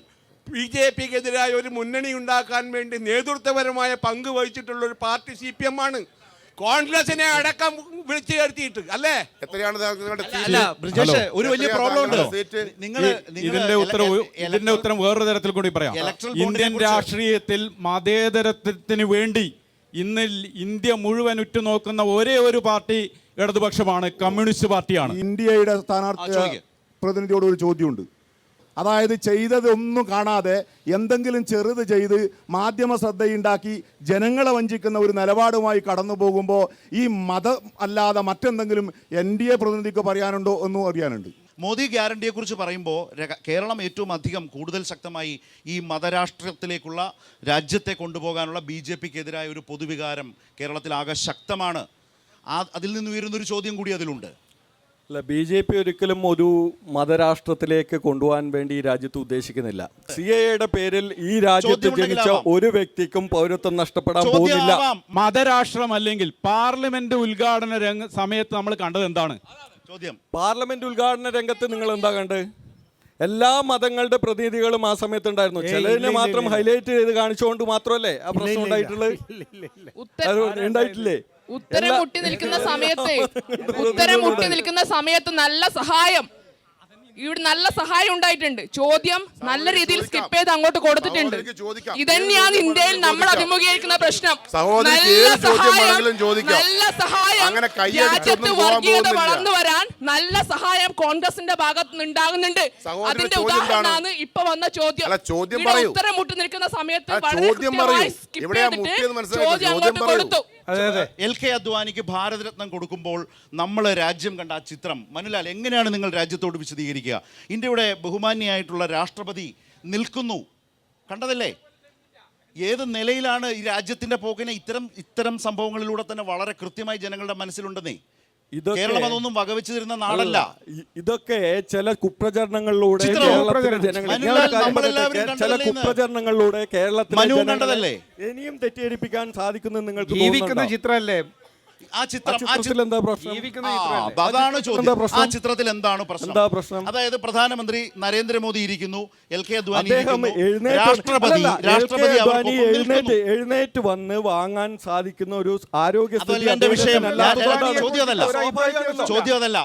BJP-ക്കെതിരായ ഒരു മുന്നണി ഉണ്ടാക്കാൻ വേണ്ടി നേതൃത്വപരമായ പങ്ക് വഹിച്ചിട്ടുള്ള ഒരു പാർട്ടി CPM ആണ്. കോൺഗ്രസിനെ അടക്കം വിളിച്ചു ചേർത്തിയിട്ട് അല്ലേ? എത്രയാണ് നിങ്ങളുടെ അല്ല ബ്രിജേഷ്, ഒരു വലിയ പ്രോബ്ലം ഉണ്ട്. ഇതിന്റെ ഉത്തരം വേറൊരു തരത്തിൽ കൂടി പറയാം. ഇന്ത്യൻ രാഷ്ട്രീയത്തിൽ മതേതരത്വത്തിന് വേണ്ടി ഇന്ന് ഇന്ത്യ മുഴുവൻ ഉറ്റുനോക്കുന്ന ഒരേ ഒരു പാർട്ടി ഇടതുപക്ഷമാണ്, കമ്മ്യൂണിസ്റ്റ് പാർട്ടിയാണ്. ഇന്ത്യയുടെ സ്ഥാനാർത്ഥി പ്രതിനിധിയോട് ഒരു ചോദ്യമുണ്ട്. അതായത് ചെയ്തതൊന്നും കാണാതെ എന്തെങ്കിലും ചെറുത് ചെയ്ത് മാധ്യമ ശ്രദ്ധയുണ്ടാക്കി ജനങ്ങളെ വഞ്ചിക്കുന്ന ഒരു നിലപാടുമായി കടന്നു പോകുമ്പോൾ ഈ മതം അല്ലാതെ മറ്റെന്തെങ്കിലും NDA പ്രതിനിധിക്ക് പറയാനുണ്ടോ എന്നും അറിയാനുണ്ട്. മോദി ഗ്യാരണ്ടിയെക്കുറിച്ച് പറയുമ്പോൾ കേരളം ഏറ്റവും അധികം കൂടുതൽ ശക്തമായി ഈ മതരാഷ്ട്രത്തിലേക്കുള്ള രാജ്യത്തെ കൊണ്ടുപോകാനുള്ള BJP-ക്കെതിരായ ഒരു പൊതുവികാരം കേരളത്തിലാകെ ശക്തമാണ്. അതിൽ നിന്ന് ഉയരുന്നൊരു ചോദ്യം കൂടി അതിലുണ്ട്. അല്ല, BJP ഒരിക്കലും ഒരു മതരാഷ്ട്രത്തിലേക്ക് കൊണ്ടുപോകാൻ വേണ്ടി ഈ രാജ്യത്ത് ഉദ്ദേശിക്കുന്നില്ല. CAA-യുടെ പേരിൽ ഈ രാജ്യത്ത് ജനിച്ച ഒരു വ്യക്തിക്കും പൗരത്വം നഷ്ടപ്പെടാൻ പോകുന്നില്ല. മതരാഷ്ട്രം അല്ലെങ്കിൽ പാർലമെന്റ് ഉദ്ഘാടന സമയത്ത് നമ്മൾ കണ്ടത് എന്താണ്? പാർലമെന്റ് ഉദ്ഘാടന രംഗത്ത് നിങ്ങൾ എന്താ കണ്ടത്? എല്ലാ മതങ്ങളുടെ പ്രതിനിധികളും ആ സമയത്ത് ഉണ്ടായിരുന്നു. ചിലതിനെ മാത്രം ഹൈലൈറ്റ് ചെയ്ത് കാണിച്ചുകൊണ്ട് മാത്രമല്ലേ ആ പ്രശ്നം ഉണ്ടായിട്ടുള്ളത്? ഉണ്ടായിട്ടില്ലേ? ഉത്തരം മുട്ടി നിൽക്കുന്ന സമയത്ത് നല്ല സഹായം ഉണ്ടായിട്ടുണ്ട്. ചോദ്യം നല്ല രീതിയിൽ സ്കിപ്പ് ചെയ്ത് അങ്ങോട്ട് കൊടുത്തിട്ടുണ്ട്. ഇതന്നെയാണ് ഇന്ത്യയിൽ നമ്മൾ അഭിമുഖീകരിക്കുന്ന പ്രശ്നം. നല്ല സഹായം രാജ്യത്ത് വർഗീയത വളർന്നു വരാൻ നല്ല സഹായം കോൺഗ്രസിന്റെ ഭാഗത്ത് നിന്ന് ഉണ്ടാകുന്നുണ്ട്. അതിന്റെ ഉദാഹരണമാണ് ഇപ്പൊ വന്ന ചോദ്യം. ഉത്തരം മുട്ടി നിൽക്കുന്ന സമയത്ത് വളരെ കൃത്യമായി സ്കിപ്പ് ചെയ്തിട്ട് ചോദ്യം അങ്ങോട്ട് കൊടുത്തു. LK അദ്വാനിക്ക് ഭാരതരത്നം കൊടുക്കുമ്പോൾ നമ്മൾ രാജ്യം കണ്ട ആ ചിത്രം, മനുലാൽ, എങ്ങനെയാണ് നിങ്ങൾ രാജ്യത്തോട് വിശദീകരിക്കുക? ഇന്ത്യയുടെ ബഹുമാന്യായിട്ടുള്ള രാഷ്ട്രപതി നിൽക്കുന്നു, കണ്ടതല്ലേ? ഏത് നിലയിലാണ് ഈ രാജ്യത്തിന്റെ പോക്കിനെ ഇത്തരം സംഭവങ്ങളിലൂടെ തന്നെ വളരെ കൃത്യമായി ജനങ്ങളുടെ മനസ്സിലുണ്ടെന്നേ. കേരളം അതൊന്നും വകവെച്ചു തരുന്ന നാടല്ല. ഇതൊക്കെ ചില കുപ്രചരണങ്ങളിലൂടെ കേരളത്തിലെ ഇനിയും തെറ്റിദ്ധരിപ്പിക്കാൻ സാധിക്കുന്നു. നിങ്ങൾക്ക് ജീവിക്കുന്ന ചിത്രമല്ലേ ആ ചിത്രത്തിൽ എന്താ പ്രശ്നം? അതാണ് ചോദ്യം. ആ ചിത്രത്തിൽ എന്താണ് പ്രശ്നം? അതായത് പ്രധാനമന്ത്രി നരേന്ദ്രമോദി ഇരിക്കുന്നു, LK അദ്വാനി രാഷ്ട്രപതി എഴുന്നേറ്റ് വന്ന് വാങ്ങാൻ സാധിക്കുന്ന ഒരു ആരോഗ്യസ്ഥിതി. എന്റെ വിഷയം ചോദ്യം അതല്ല.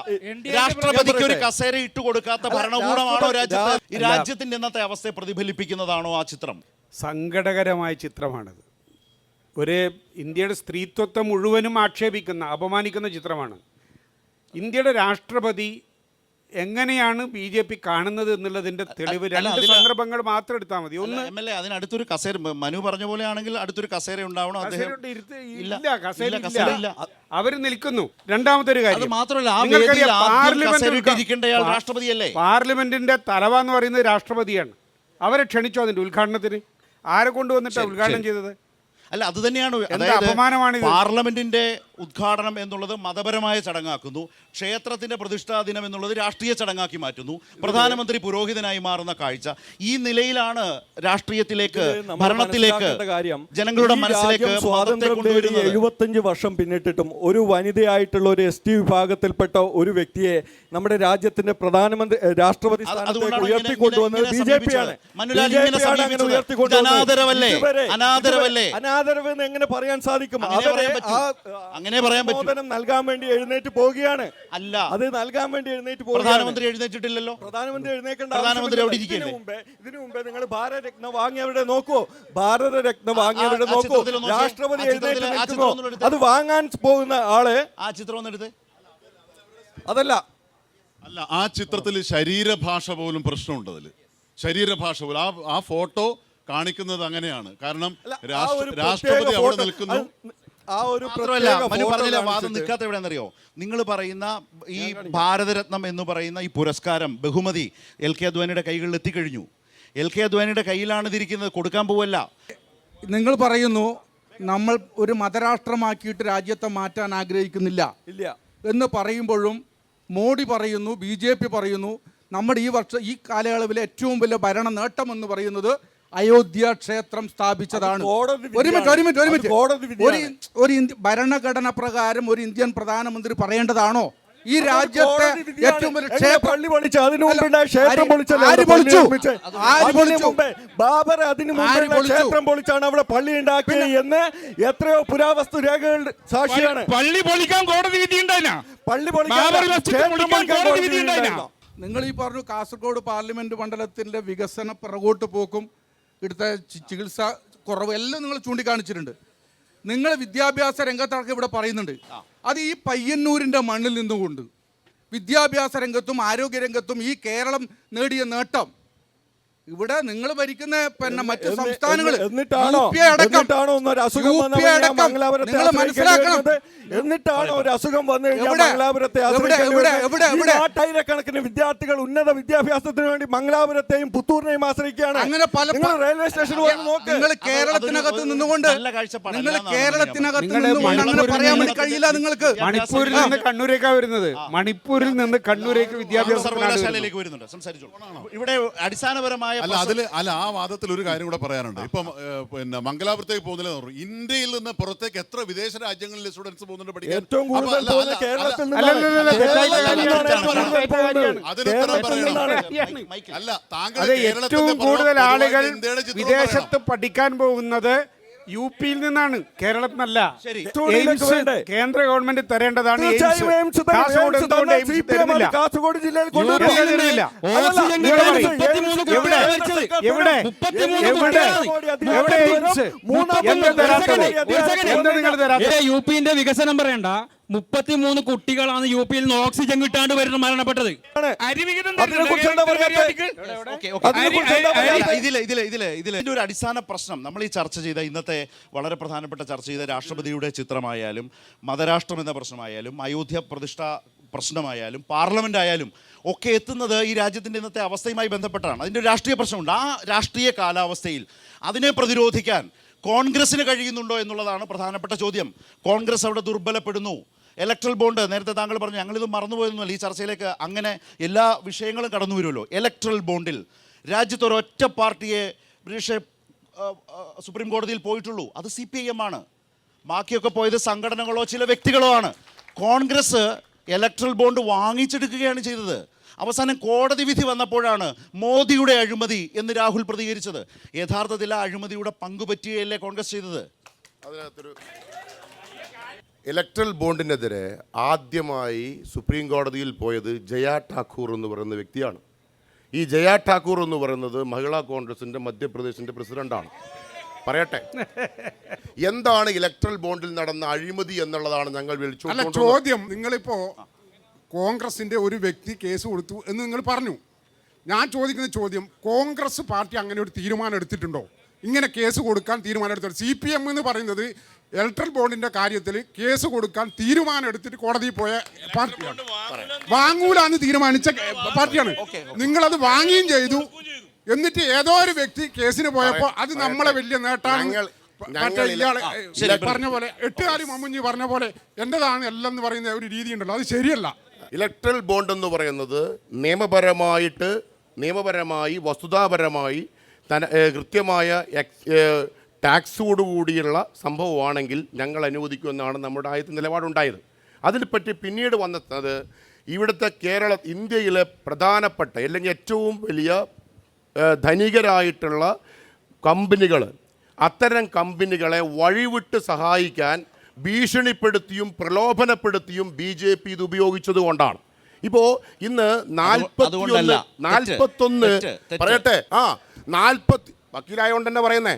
രാഷ്ട്രപതിക്ക് ഒരു കസേര ഇട്ടുകൊടുക്കാത്ത ഭരണകൂടമാണോ രാജ്യത്ത്? ഈ രാജ്യത്തിന്റെ ഇന്നത്തെ അവസ്ഥയെ പ്രതിഫലിപ്പിക്കുന്നതാണോ ആ ചിത്രം? സങ്കടകരമായ ചിത്രമാണത്. ഒരു ഇന്ത്യയുടെ സ്ത്രീത്വത്തെ മുഴുവനും ആക്ഷേപിക്കുന്ന, അപമാനിക്കുന്ന ചിത്രമാണ്. ഇന്ത്യയുടെ രാഷ്ട്രപതി എങ്ങനെയാണ് BJP കാണുന്നത് എന്നുള്ളതിന്റെ തെളിവ് രണ്ട് സന്ദർഭങ്ങൾ മാത്രം എടുത്താൽ മതി. ഒന്ന്, MLA അതിനടുത്തൊരു കസേര, മനു പറഞ്ഞ പോലെ ആണെങ്കിൽ അടുത്തൊരു കസേര ഉണ്ടാവണം. അവർ നിൽക്കുന്നു. രണ്ടാമത്തെ ഒരു കാര്യം, പാർലമെന്റിന്റെ തലവ എന്ന് പറയുന്നത് രാഷ്ട്രപതിയാണ്. അവരെ ക്ഷണിച്ചു അതിന്റെ ഉദ്ഘാടനത്തിന്. ആരെ കൊണ്ടുവന്നിട്ടാണ് ഉദ്ഘാടനം ചെയ്തത്? അല്ല, അത് തന്നെയാണ്. അപമാനമാണ് പാർലമെന്റിന്റെ ഉദ്ഘാടനം എന്നുള്ളത് മതപരമായ ചടങ്ങാക്കുന്നു, ക്ഷേത്രത്തിന്റെ പ്രതിഷ്ഠാ ദിനം എന്നുള്ളത് രാഷ്ട്രീയ ചടങ്ങാക്കി മാറ്റുന്നു, പ്രധാനമന്ത്രി പുരോഹിതനായി മാറുന്ന കാഴ്ച. ഈ നിലയിലാണ് രാഷ്ട്രീയത്തിലേക്ക്, ഭരണത്തിലേക്ക്, ജനങ്ങളുടെ മനസ്സിലേക്ക് 75 വർഷം പിന്നിട്ടിട്ടും ഒരു വനിതയായിട്ടുള്ള ഒരു ST വിഭാഗത്തിൽപ്പെട്ട ഒരു വ്യക്തിയെ നമ്മുടെ രാജ്യത്തിന്റെ പ്രധാനമന്ത്രി, രാഷ്ട്രപതി സ്ഥാനത്തേക്ക് ഉയർത്തിക്കൊണ്ടുവന്നത് BJP-യാണ്. അനാദരവെന്ന് എങ്ങനെ പറയാൻ സാധിക്കും? അങ്ങനെ പറയാൻ പറ്റും. നൽകാൻ വേണ്ടി എഴുന്നേറ്റ് പോവുകയാണ്. അല്ല, അത് നൽകാൻ വേണ്ടി എഴുന്നേറ്റ് പ്രധാനമന്ത്രി എഴുന്നേറ്റിട്ടില്ലല്ലോ. പ്രധാനമന്ത്രി എഴുന്നേക്കേണ്ട. ഇതിനു മുമ്പേ നിങ്ങൾ ഭാരതരത്ന വാങ്ങിയവരുടെ നോക്കൂ, ഭാരതരത്ന വാങ്ങിയവരുടെ നോക്കൂ, രാഷ്ട്രപതി എഴുന്നേറ്റ് നിൽക്കുന്നു. അത് വാങ്ങാൻ പോകുന്ന ആള് ആ ചിത്രം ഒന്ന് എടുത്ത്. അതല്ല, ആ ചിത്രത്തിൽ ശരീരഭാഷ പോലും പ്രശ്നമുണ്ട്. അതിൽ ശരീരഭാഷ പോലും ആ ഫോട്ടോ കാണിക്കുന്നത് അങ്ങനെയാണ്. കാരണം രാഷ്ട്രപതി അവിടെ നിൽക്കുന്നു. വാദം നിൽക്കാത്ത എവിടെയാണെന്നറിയോ? നിങ്ങൾ പറയുന്ന ഈ ഭാരതരത്നം എന്ന് പറയുന്ന ഈ പുരസ്കാരം, ബഹുമതി LK അദ്വാനിയുടെ കൈകളിൽ എത്തിക്കഴിഞ്ഞു. LK അദ്വാനിയുടെ കയ്യിലാണ് ഇതിരിക്കുന്നത്, കൊടുക്കാൻ പോവല്ല. നിങ്ങൾ പറയുന്നു നമ്മൾ ഒരു മതരാഷ്ട്രമാക്കിയിട്ട് രാജ്യത്തെ മാറ്റാൻ ആഗ്രഹിക്കുന്നില്ല. ഇല്ല. എന്ന് പറയുമ്പോഴും മോഡി പറയുന്നു, BJP പറയുന്നു, നമ്മുടെ ഈ കാലയളവിലെ ഏറ്റവും വലിയ ഭരണ നേട്ടമെന്ന് പറയുന്നത് അയോധ്യ ക്ഷേത്രം സ്ഥാപിച്ചതാണ്. ഒരു ഭരണഘടന പ്രകാരം ഒരു ഇന്ത്യൻ പ്രധാനമന്ത്രി പറയേണ്ടതാണോ ഈ രാജ്യത്തെ ഏറ്റവും വലിയ ബാബർ അതിനു മുമ്പ് ക്ഷേത്രം പൊളിച്ചാണ് അവിടെ പള്ളി ഉണ്ടാക്കിയത് എന്ന് എത്രയോ പുരാവസ്തു രേഖകൾ സാക്ഷിയാണ്. പള്ളി പൊളിക്കാൻ കോടതി വിധി നിങ്ങൾ ഈ പറഞ്ഞു കാസർഗോഡ് പാർലമെന്റ് മണ്ഡലത്തിന്റെ വികസന പിറകോട്ട് പോക്കും ഇവിടുത്തെ ചികിത്സ കുറവ് എല്ലാം നിങ്ങൾ ചൂണ്ടിക്കാണിച്ചിട്ടുണ്ട്. നിങ്ങൾ വിദ്യാഭ്യാസ രംഗത്തടക്കം ഇവിടെ പറയുന്നുണ്ട്. അത് ഈ പയ്യന്നൂരിൻ്റെ മണ്ണിൽ നിന്നുകൊണ്ട് വിദ്യാഭ്യാസ രംഗത്തും ആരോഗ്യ രംഗത്തും ഈ കേരളം നേടിയ നേട്ടം ഇവിടെ നിങ്ങൾ ഭരിക്കുന്ന പിന്നെ മറ്റു സംസ്ഥാനങ്ങൾ എന്നിട്ടാണോ ഒരു അസുഖം വന്നു ആയിരക്കണക്കിന് വിദ്യാർത്ഥികൾ ഉന്നത വിദ്യാഭ്യാസത്തിന് വേണ്ടി മംഗലാപുരത്തെയും പുത്തൂരിനെയും ആശ്രയിക്കുകയാണ്. അങ്ങനെ പല റെയിൽവേ സ്റ്റേഷനിൽ നിങ്ങൾ കേരളത്തിനകത്ത് നിന്നുകൊണ്ട് അങ്ങനെ പറയാൻ വേണ്ടി കഴിയില്ല. നിങ്ങൾക്ക് മണിപ്പൂരിൽ നിന്ന് കണ്ണൂരേക്കാണ് വരുന്നത്. മണിപ്പൂരിൽ നിന്ന് കണ്ണൂരേക്ക് സർവകലാശാലയിലേക്ക് വരുന്നുണ്ട്. സംസാരിച്ചോളൂ. ഇവിടെ അടിസ്ഥാനപരമായ ആ വാദത്തിൽ ഒരു കാര്യം കൂടെ പറയാനുണ്ട്. ഇപ്പം പിന്നെ മംഗലാപുരത്തേക്ക് പോകുന്നില്ല. ഇന്ത്യയിൽ നിന്ന് പുറത്തേക്ക് എത്ര വിദേശ രാജ്യങ്ങളിലെ സ്റ്റുഡൻസ് പോകുന്നുണ്ട് പഠിക്കാൻ? ഏറ്റവും കൂടുതൽ പോകുന്ന കേരളത്തിൽ ഏറ്റവും കൂടുതൽ ആളുകൾ വിദേശത്ത് പഠിക്കാൻ പോകുന്നത് UP-യിൽ നിന്നാണ്, കേരളത്തിൽ നിന്നല്ല. കേന്ദ്ര ഗവൺമെന്റ് തരേണ്ടതാണ്. കാസർഗോഡ് ജില്ലയിൽ UP-ന്റെ വികസനം പറയണ്ട. 33 കുട്ടികളാണ് UP-യിൽ നിന്ന് ഓക്സിജൻ കിട്ടാണ്ട് വരുന്ന മരണപ്പെട്ടത്. ഇതിലൊരു അടിസ്ഥാന പ്രശ്നം നമ്മൾ ഈ ചർച്ച ചെയ്ത ഇന്നത്തെ വളരെ പ്രധാനപ്പെട്ട ചർച്ച ചെയ്ത രാഷ്ട്രപതിയുടെ ചിത്രമായാലും മതരാഷ്ട്രം എന്ന പ്രശ്നമായാലും അയോധ്യ പ്രതിഷ്ഠ പ്രശ്നമായാലും പാർലമെന്റ് ആയാലും ഒക്കെ എത്തുന്നത് ഈ രാജ്യത്തിൻ്റെ ഇന്നത്തെ അവസ്ഥയുമായി ബന്ധപ്പെട്ടാണ്. അതിൻ്റെ ഒരു രാഷ്ട്രീയ പ്രശ്നമുണ്ട്. ആ രാഷ്ട്രീയ കാലാവസ്ഥയിൽ അതിനെ പ്രതിരോധിക്കാൻ കോൺഗ്രസിന് കഴിയുന്നുണ്ടോ എന്നുള്ളതാണ് പ്രധാനപ്പെട്ട ചോദ്യം. കോൺഗ്രസ് അവിടെ ദുർബലപ്പെടുന്നു. ഇലക്ട്രൽ ബോണ്ട്, നേരത്തെ താങ്കൾ പറഞ്ഞു, ഞങ്ങളിത് മറന്നുപോയെന്നല്ല, ഈ ചർച്ചയിലേക്ക് അങ്ങനെ എല്ലാ വിഷയങ്ങളും കടന്നു വരുമല്ലോ. ഇലക്ട്രൽ ബോണ്ടിൽ രാജ്യത്ത് ഒരൊറ്റ പാർട്ടിയെ ബ്രിട്ടീഷ് സുപ്രീം കോടതിയിൽ പോയിട്ടുള്ളൂ. അത് CPIM ആണ്. ബാക്കിയൊക്കെ പോയത് സംഘടനകളോ ചില വ്യക്തികളോ ആണ്. കോൺഗ്രസ് ഇലക്ട്രൽ ബോണ്ട് വാങ്ങിച്ചെടുക്കുകയാണ് ചെയ്തത്. അവസാനം കോടതി വിധി വന്നപ്പോഴാണ് മോദിയുടെ അഴിമതി എന്ന് രാഹുൽ പ്രതികരിച്ചത്. യഥാർത്ഥത്തിൽ ആ അഴിമതിയുടെ പങ്കുപറ്റുകയല്ലേ കോൺഗ്രസ് ചെയ്തത്? അതിനകത്തൊരു ഇലക്ട്രൽ ബോണ്ടിനെതിരെ ആദ്യമായി സുപ്രീം കോടതിയിൽ പോയത് ജയ ഠാക്കൂർ എന്ന് പറയുന്ന വ്യക്തിയാണ്. ഈ ജയ ഠാക്കൂർ എന്ന് പറയുന്നത് മഹിളാ കോൺഗ്രസിൻ്റെ മധ്യപ്രദേശിൻ്റെ പ്രസിഡൻ്റാണ്. പറയട്ടെ, എന്താണ് ഇലക്ട്രൽ ബോണ്ടിൽ നടന്ന അഴിമതി എന്നുള്ളതാണ് ഞങ്ങൾ വിളിച്ചു ചോദ്യം. നിങ്ങളിപ്പോൾ കോൺഗ്രസിൻ്റെ ഒരു വ്യക്തി കേസ് കൊടുത്തു എന്ന് നിങ്ങൾ പറഞ്ഞു. ഞാൻ ചോദിക്കുന്ന ചോദ്യം, കോൺഗ്രസ് പാർട്ടി അങ്ങനെ ഒരു തീരുമാനം എടുത്തിട്ടുണ്ടോ? ഇങ്ങനെ കേസ് കൊടുക്കാൻ തീരുമാനം എടുത്തിട്ടുണ്ട്. CPM എന്ന് പറയുന്നത് ഇലക്ട്രൽ ബോണ്ടിന്റെ കാര്യത്തിൽ കേസ് കൊടുക്കാൻ തീരുമാനം എടുത്തിട്ട് കോടതിയിൽ പോയ പാർട്ടിയാണ്. വാങ്ങൂലാന്ന് തീരുമാനിച്ച പാർട്ടിയാണ്. നിങ്ങളത് വാങ്ങുകയും ചെയ്തു. എന്നിട്ട് ഏതോ ഒരു വ്യക്തി കേസിന് പോയപ്പോൾ അത് നമ്മളെ വലിയ നേട്ടാണ് പറഞ്ഞ പോലെ, 8 കാര്യം മമ്മുഞ്ഞി പറഞ്ഞ പോലെ എന്റേതാണ് എല്ലാം എന്ന് പറയുന്ന ഒരു രീതി ഉണ്ടല്ലോ, അത് ശരിയല്ല. ഇലക്ട്രൽ ബോണ്ട് എന്ന് പറയുന്നത് നിയമപരമായി വസ്തുതാപരമായി കൃത്യമായ ടാക്സോടുകൂടിയുള്ള സംഭവമാണെങ്കിൽ ഞങ്ങൾ അനുവദിക്കുമെന്നാണ് നമ്മുടെ ആദ്യത്തെ നിലപാടുണ്ടായത്. അതിനെപ്പറ്റി പിന്നീട് വന്നത് ഇവിടുത്തെ ഇന്ത്യയിലെ പ്രധാനപ്പെട്ട അല്ലെങ്കിൽ ഏറ്റവും വലിയ ധനികരായിട്ടുള്ള കമ്പനികൾ, അത്തരം കമ്പനികളെ വഴിവിട്ട് സഹായിക്കാൻ ഭീഷണിപ്പെടുത്തിയും പ്രലോഭനപ്പെടുത്തിയും BJP ഇത് ഉപയോഗിച്ചത് കൊണ്ടാണ്. ഇപ്പോൾ ഇന്ന് 41 പറയട്ടെ, 40 വക്കീലായോണ്ട് തന്നെ പറയുന്നേ,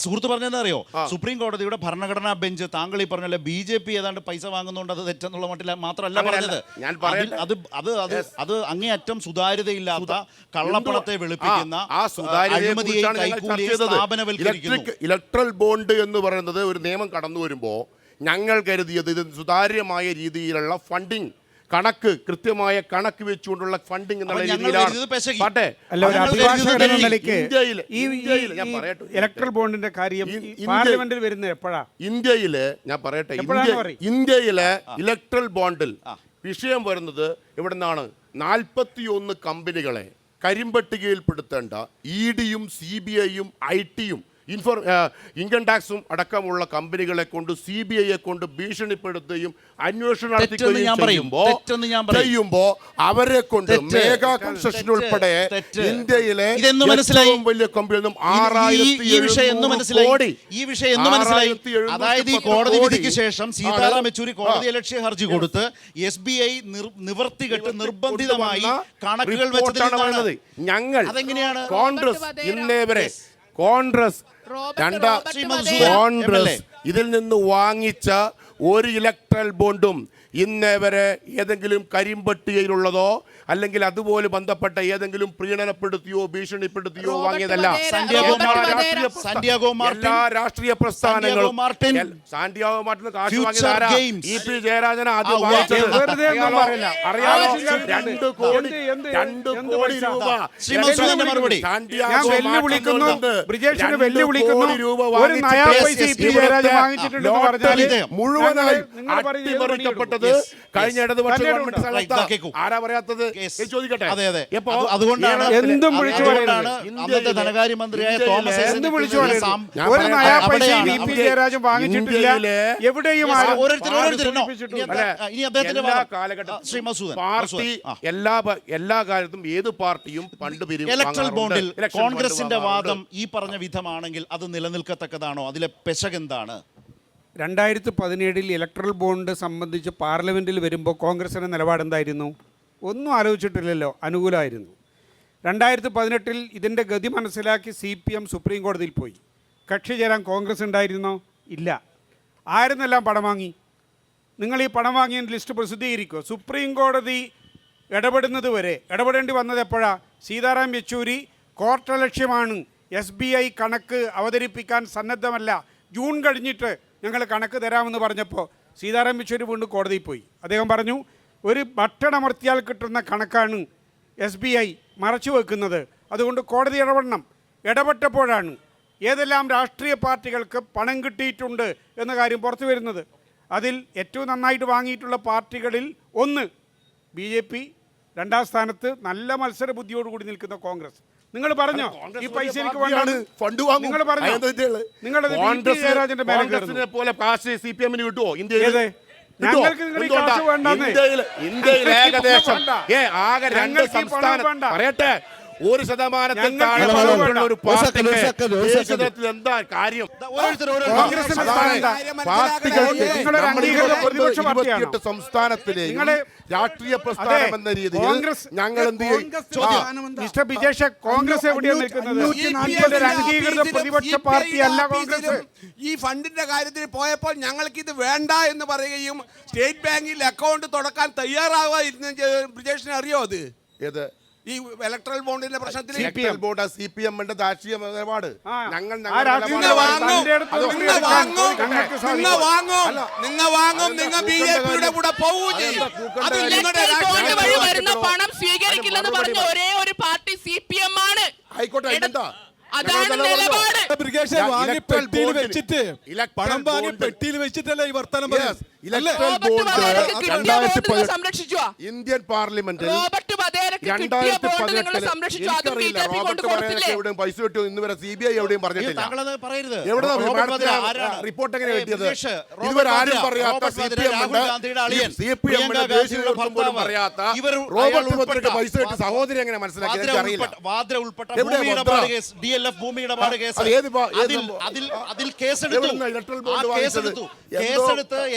സുഹൃത്ത് പറഞ്ഞതെന്ന് അറിയോ? സുപ്രീം കോടതിയുടെ ഭരണഘടനാ ബെഞ്ച് താങ്കൾ ഈ പറഞ്ഞ BJP ഏതാണ്ട് പൈസ വാങ്ങുന്നുണ്ട്, അത് തെറ്റെന്നുള്ള മട്ടില്ല മാത്രമല്ല പറഞ്ഞത്. അത് അങ്ങേയറ്റം സുതാര്യതയില്ലാത്ത കള്ളപ്പണത്തെ വെളുപ്പിക്കുന്ന ഇലക്ട്രൽ ബോണ്ട് എന്ന് പറയുന്നത് ഒരു നിയമം കടന്നു വരുമ്പോൾ ഞങ്ങൾ കരുതിയത് ഇത് സുതാര്യമായ രീതിയിലുള്ള ഫണ്ടിങ് കണക്ക് കൃത്യമായ കണക്ക് വെച്ചുകൊണ്ടുള്ള ഫണ്ടിങ് എന്നുള്ള അപ്പോൾ ഞങ്ങൾ രീതിയിലാണ് കരുതുന്നത് പെശകി. പാട്ടെ. അല്ല, ഒരു ഞങ്ങൾ അഭിഭാഷകൻ എന്ന കരുതുന്നത് നിലയ്ക്ക് ഇന്ത്യയിൽ ഞാൻ പറയട്ടെ, ഇലക്ട്രൽ ബോണ്ടിന്റെ കാര്യം ഇന്ത്യ- പാർലമെന്റിൽ വരുന്നത് എപ്പോഴാ? ഇന്ത്യയില് ഞാൻ പറയട്ടെ, എപ്പോഴാണെന്ന് പറയ്. ഇന്ത്യയിലെ ഇലക്ട്രൽ ബോണ്ടിൽ വിഷയം വരുന്നത് ഇവിടെ നിന്നാണ്. 41 കമ്പനികളെ കരിമ്പട്ടികയിൽപ്പെടുത്തേണ്ട ഇഡിയും CBIയും IT-യും ഇൻകം ടാക്സും അടക്കമുള്ള കമ്പനികളെ കൊണ്ട് CBIയെ കൊണ്ട് ഭീഷണിപ്പെടുത്തുകയും അന്വേഷണം ചെയ്യുമ്പോ അവരെ കൊണ്ട് മെഗാ കൺസ്ട്രക്ഷൻ ഉൾപ്പെടെ ഇന്ത്യയിലെ ഏറ്റവും വലിയ കമ്പനിയൊന്നും 6,700 കോടി. ഈ വിഷയം എന്ന് മനസ്സിലായി. അതായത് ഈ കോടതി വിധിക്ക് ശേഷം സീതാറാം യെച്ചൂരി കോടതി ലക്ഷ്യ ഹർജി കൊടുത്ത് SBI നിവർത്തികെട്ട് നിർബന്ധിതമായി കണക്കുകൾ വെച്ചത്. ഞങ്ങൾ അതെങ്ങനെയാണ്? കോൺഗ്രസ് ഇന്നേ വരെ കോൺഗ്രസ് ഇതിൽ നിന്ന് വാങ്ങിച്ച ഒരു ഇലക്ട്രൽ ബോണ്ടും ഇന്നേ വരെ ഏതെങ്കിലും കരിമ്പട്ടികയിലുള്ളതോ അല്ലെങ്കിൽ അതുപോലെ ബന്ധപ്പെട്ട ഏതെങ്കിലും പ്രീണനപ്പെടുത്തിയോ ഭീഷണിപ്പെടുത്തിയോ വാങ്ങിയതല്ല. എല്ലാ രാഷ്ട്രീയ പ്രസ്ഥാനങ്ങളും സാന്റിയാഗോ മാർട്ടിന് കാശ് വാങ്ങിയതാരാ? EP ജയരാജന ആദ്യം വാങ്ങിച്ചത് അറിയാമോ? 2 കോടി രൂപ. ഞാൻ വെല്ലുവിളിക്കുന്നു, ബ്രിജേഷിനെ വെല്ലുവിളിക്കുന്നു. ഒരു നയാ പൈസ EP ജയരാജൻ വാങ്ങിച്ചിട്ടുണ്ടെന്ന് പറഞ്ഞാൽ മുഴുവനായി അട്ടിമറിക്കപ്പെട്ടത് കഴിഞ്ഞ ഇടതുപക്ഷ ഗവൺമെന്റ് സ്ഥലത്ത്. ആരാ പറയാത്തത്? ചോദിക്കട്ടെ. അതുകൊണ്ടാണ് എന്തും വിളിച്ചു പറയുന്നത്. അന്നത്തെ ധനകാര്യമന്ത്രിയായ തോമസ് എന്തും വിളിച്ചു പറയുന്നത്. ഒരു നയാ പൈസ EP ജയരാജൻ വാങ്ങിച്ചിട്ടില്ല. എവിടെയും എല്ലാ കാലഘട്ടത്തിലും പാർട്ടി എല്ലാ കാലത്തും ഏത് പാർട്ടിയും ഫണ്ട് ഇലക്ട്രൽ ബോണ്ടിൽ കോൺഗ്രസിന്റെ വാദം ഈ പറഞ്ഞ വിധമാണെങ്കിൽ അത് നിലനിൽക്കത്തക്കതാണോ? അതിലെ പെശകെന്താണ്? 2017 ഇലക്ട്രൽ ബോണ്ട് സംബന്ധിച്ച് പാർലമെൻറ്റിൽ വരുമ്പോൾ കോൺഗ്രസിൻ്റെ നിലപാടെന്തായിരുന്നു? ഒന്നും ആലോചിച്ചിട്ടില്ലല്ലോ, അനുകൂലമായിരുന്നു. 2018 ഇതിൻ്റെ ഗതി മനസ്സിലാക്കി CPM സുപ്രീം കോടതിയിൽ പോയി. കക്ഷി ചേരാൻ കോൺഗ്രസ് ഉണ്ടായിരുന്നോ? ഇല്ല. ആരെന്നെല്ലാം പണം വാങ്ങി? നിങ്ങൾ ഈ പണം വാങ്ങിയ ലിസ്റ്റ് പ്രസിദ്ധീകരിക്കുക. സുപ്രീം കോടതി ഇടപെടുന്നത് വരെ ഇടപെടേണ്ടി വന്നത് എപ്പോഴാണ്? സീതാറാം യെച്ചൂരി കോർട്ടലക്ഷ്യമാണ്, SBI കണക്ക് അവതരിപ്പിക്കാൻ സന്നദ്ധമല്ല, ജൂൺ കഴിഞ്ഞിട്ട് ഞങ്ങൾ കണക്ക് തരാമെന്ന് പറഞ്ഞപ്പോൾ സീതാറാം യെച്ചൂരി വീണ്ടും കോടതിയിൽ പോയി. അദ്ദേഹം പറഞ്ഞു, ഒരു ബട്ടൺ അമർത്തിയാൽ കിട്ടുന്ന കണക്കാണ് SBI മറച്ചു വെക്കുന്നത്, അതുകൊണ്ട് കോടതി ഇടപെടണം. ഇടപെട്ടപ്പോഴാണ് ഏതെല്ലാം രാഷ്ട്രീയ പാർട്ടികൾക്ക് പണം കിട്ടിയിട്ടുണ്ട് എന്ന കാര്യം പുറത്തു വരുന്നത്. അതിൽ ഏറ്റവും നന്നായിട്ട് വാങ്ങിയിട്ടുള്ള പാർട്ടികളിൽ ഒന്ന് BJP, 2ാം സ്ഥാനത്ത് നല്ല മത്സര ബുദ്ധിയോടുകൂടി നിൽക്കുന്ന കോൺഗ്രസ്. നിങ്ങൾ പറഞ്ഞോ ഈ പൈസ എനിക്ക് വേണ്ടാണ് ഫണ്ട് വാങ്ങും? നിങ്ങൾ പറഞ്ഞോ? കോൺഗ്രസിനെ പോലെ കാശ് CPM-ന് കിട്ടുമോ ഇന്ത്യയിൽ? ഞങ്ങൾക്ക് നിങ്ങൾ ഈ കാശ് വേണ്ടെന്ന്. ഇന്ത്യയിൽ ഏകദേശം ആകെ 2 സംസ്ഥാനം പറയട്ടെ, 1% താഴെ ഒരു പാർട്ടിക്ക് എന്താ കാര്യം? പാർട്ടികൾക്ക് 28 സംസ്ഥാനത്തിലെ രാഷ്ട്രീയ പ്രസ്ഥാനം എന്ന രീതിയിൽ ഞങ്ങൾ എന്ത് ചെയ്യും? മിസ്റ്റർ ബിജേഷ്, കോൺഗ്രസ് എവിടെയാണ് നിൽക്കുന്നത്? അംഗീകൃത പ്രതിപക്ഷ പാർട്ടിയല്ല കോൺഗ്രസ്. ഈ ഫണ്ടിന്റെ കാര്യത്തിൽ പോയപ്പോൾ ഞങ്ങൾക്ക് ഇത് വേണ്ട എന്ന് പറയുകയും സ്റ്റേറ്റ് ബാങ്കിൽ അക്കൗണ്ട് തുറക്കാൻ തയ്യാറാവായിരുന്നു. ബ്രിജേഷിനെ അറിയോ അത്? ഏത് ഈ ഇലക്ട്രൽ ബോണ്ടിന്റെ പ്രശ്നത്തിൽ CPM-ന്റെ രാഷ്ട്രീയ നിലപാട് നിങ്ങൾ BJP-യുടെ കൂടെ പോവുകയും പണം സ്വീകരിക്കില്ലെന്ന് പറഞ്ഞ ഒരേ ഒരു പാർട്ടി CPM ആണ്. ആയിക്കോട്ടെ, എന്താ അതാണ് നിലപാട്. പെട്ടിയിൽ വെച്ചിട്ട് പണം വാങ്ങി പെട്ടിയിൽ വെച്ചിട്ടല്ലേ ഈ വർത്തമാനം പറയുന്നത്? സംരക്ഷിച്ചു ഇന്ത്യൻ പാർലമെന്റിൽ പൈസ കിട്ടിയോ ഇന്ന് വരെ CBI എവിടെയും പറഞ്ഞിട്ടില്ല. റിപ്പോർട്ട് എങ്ങനെ കിട്ടിയത്? ഇതുവരെ ആരും പറയാത്ത CPM-ന്റെ ദേശീയ നേതൃത്വം പോലും പറയാത്ത റോബർട്ട് മുഖർജിക്ക് പൈസ കിട്ടി സഹോദരി എങ്ങനെ മനസ്സിലാക്കി?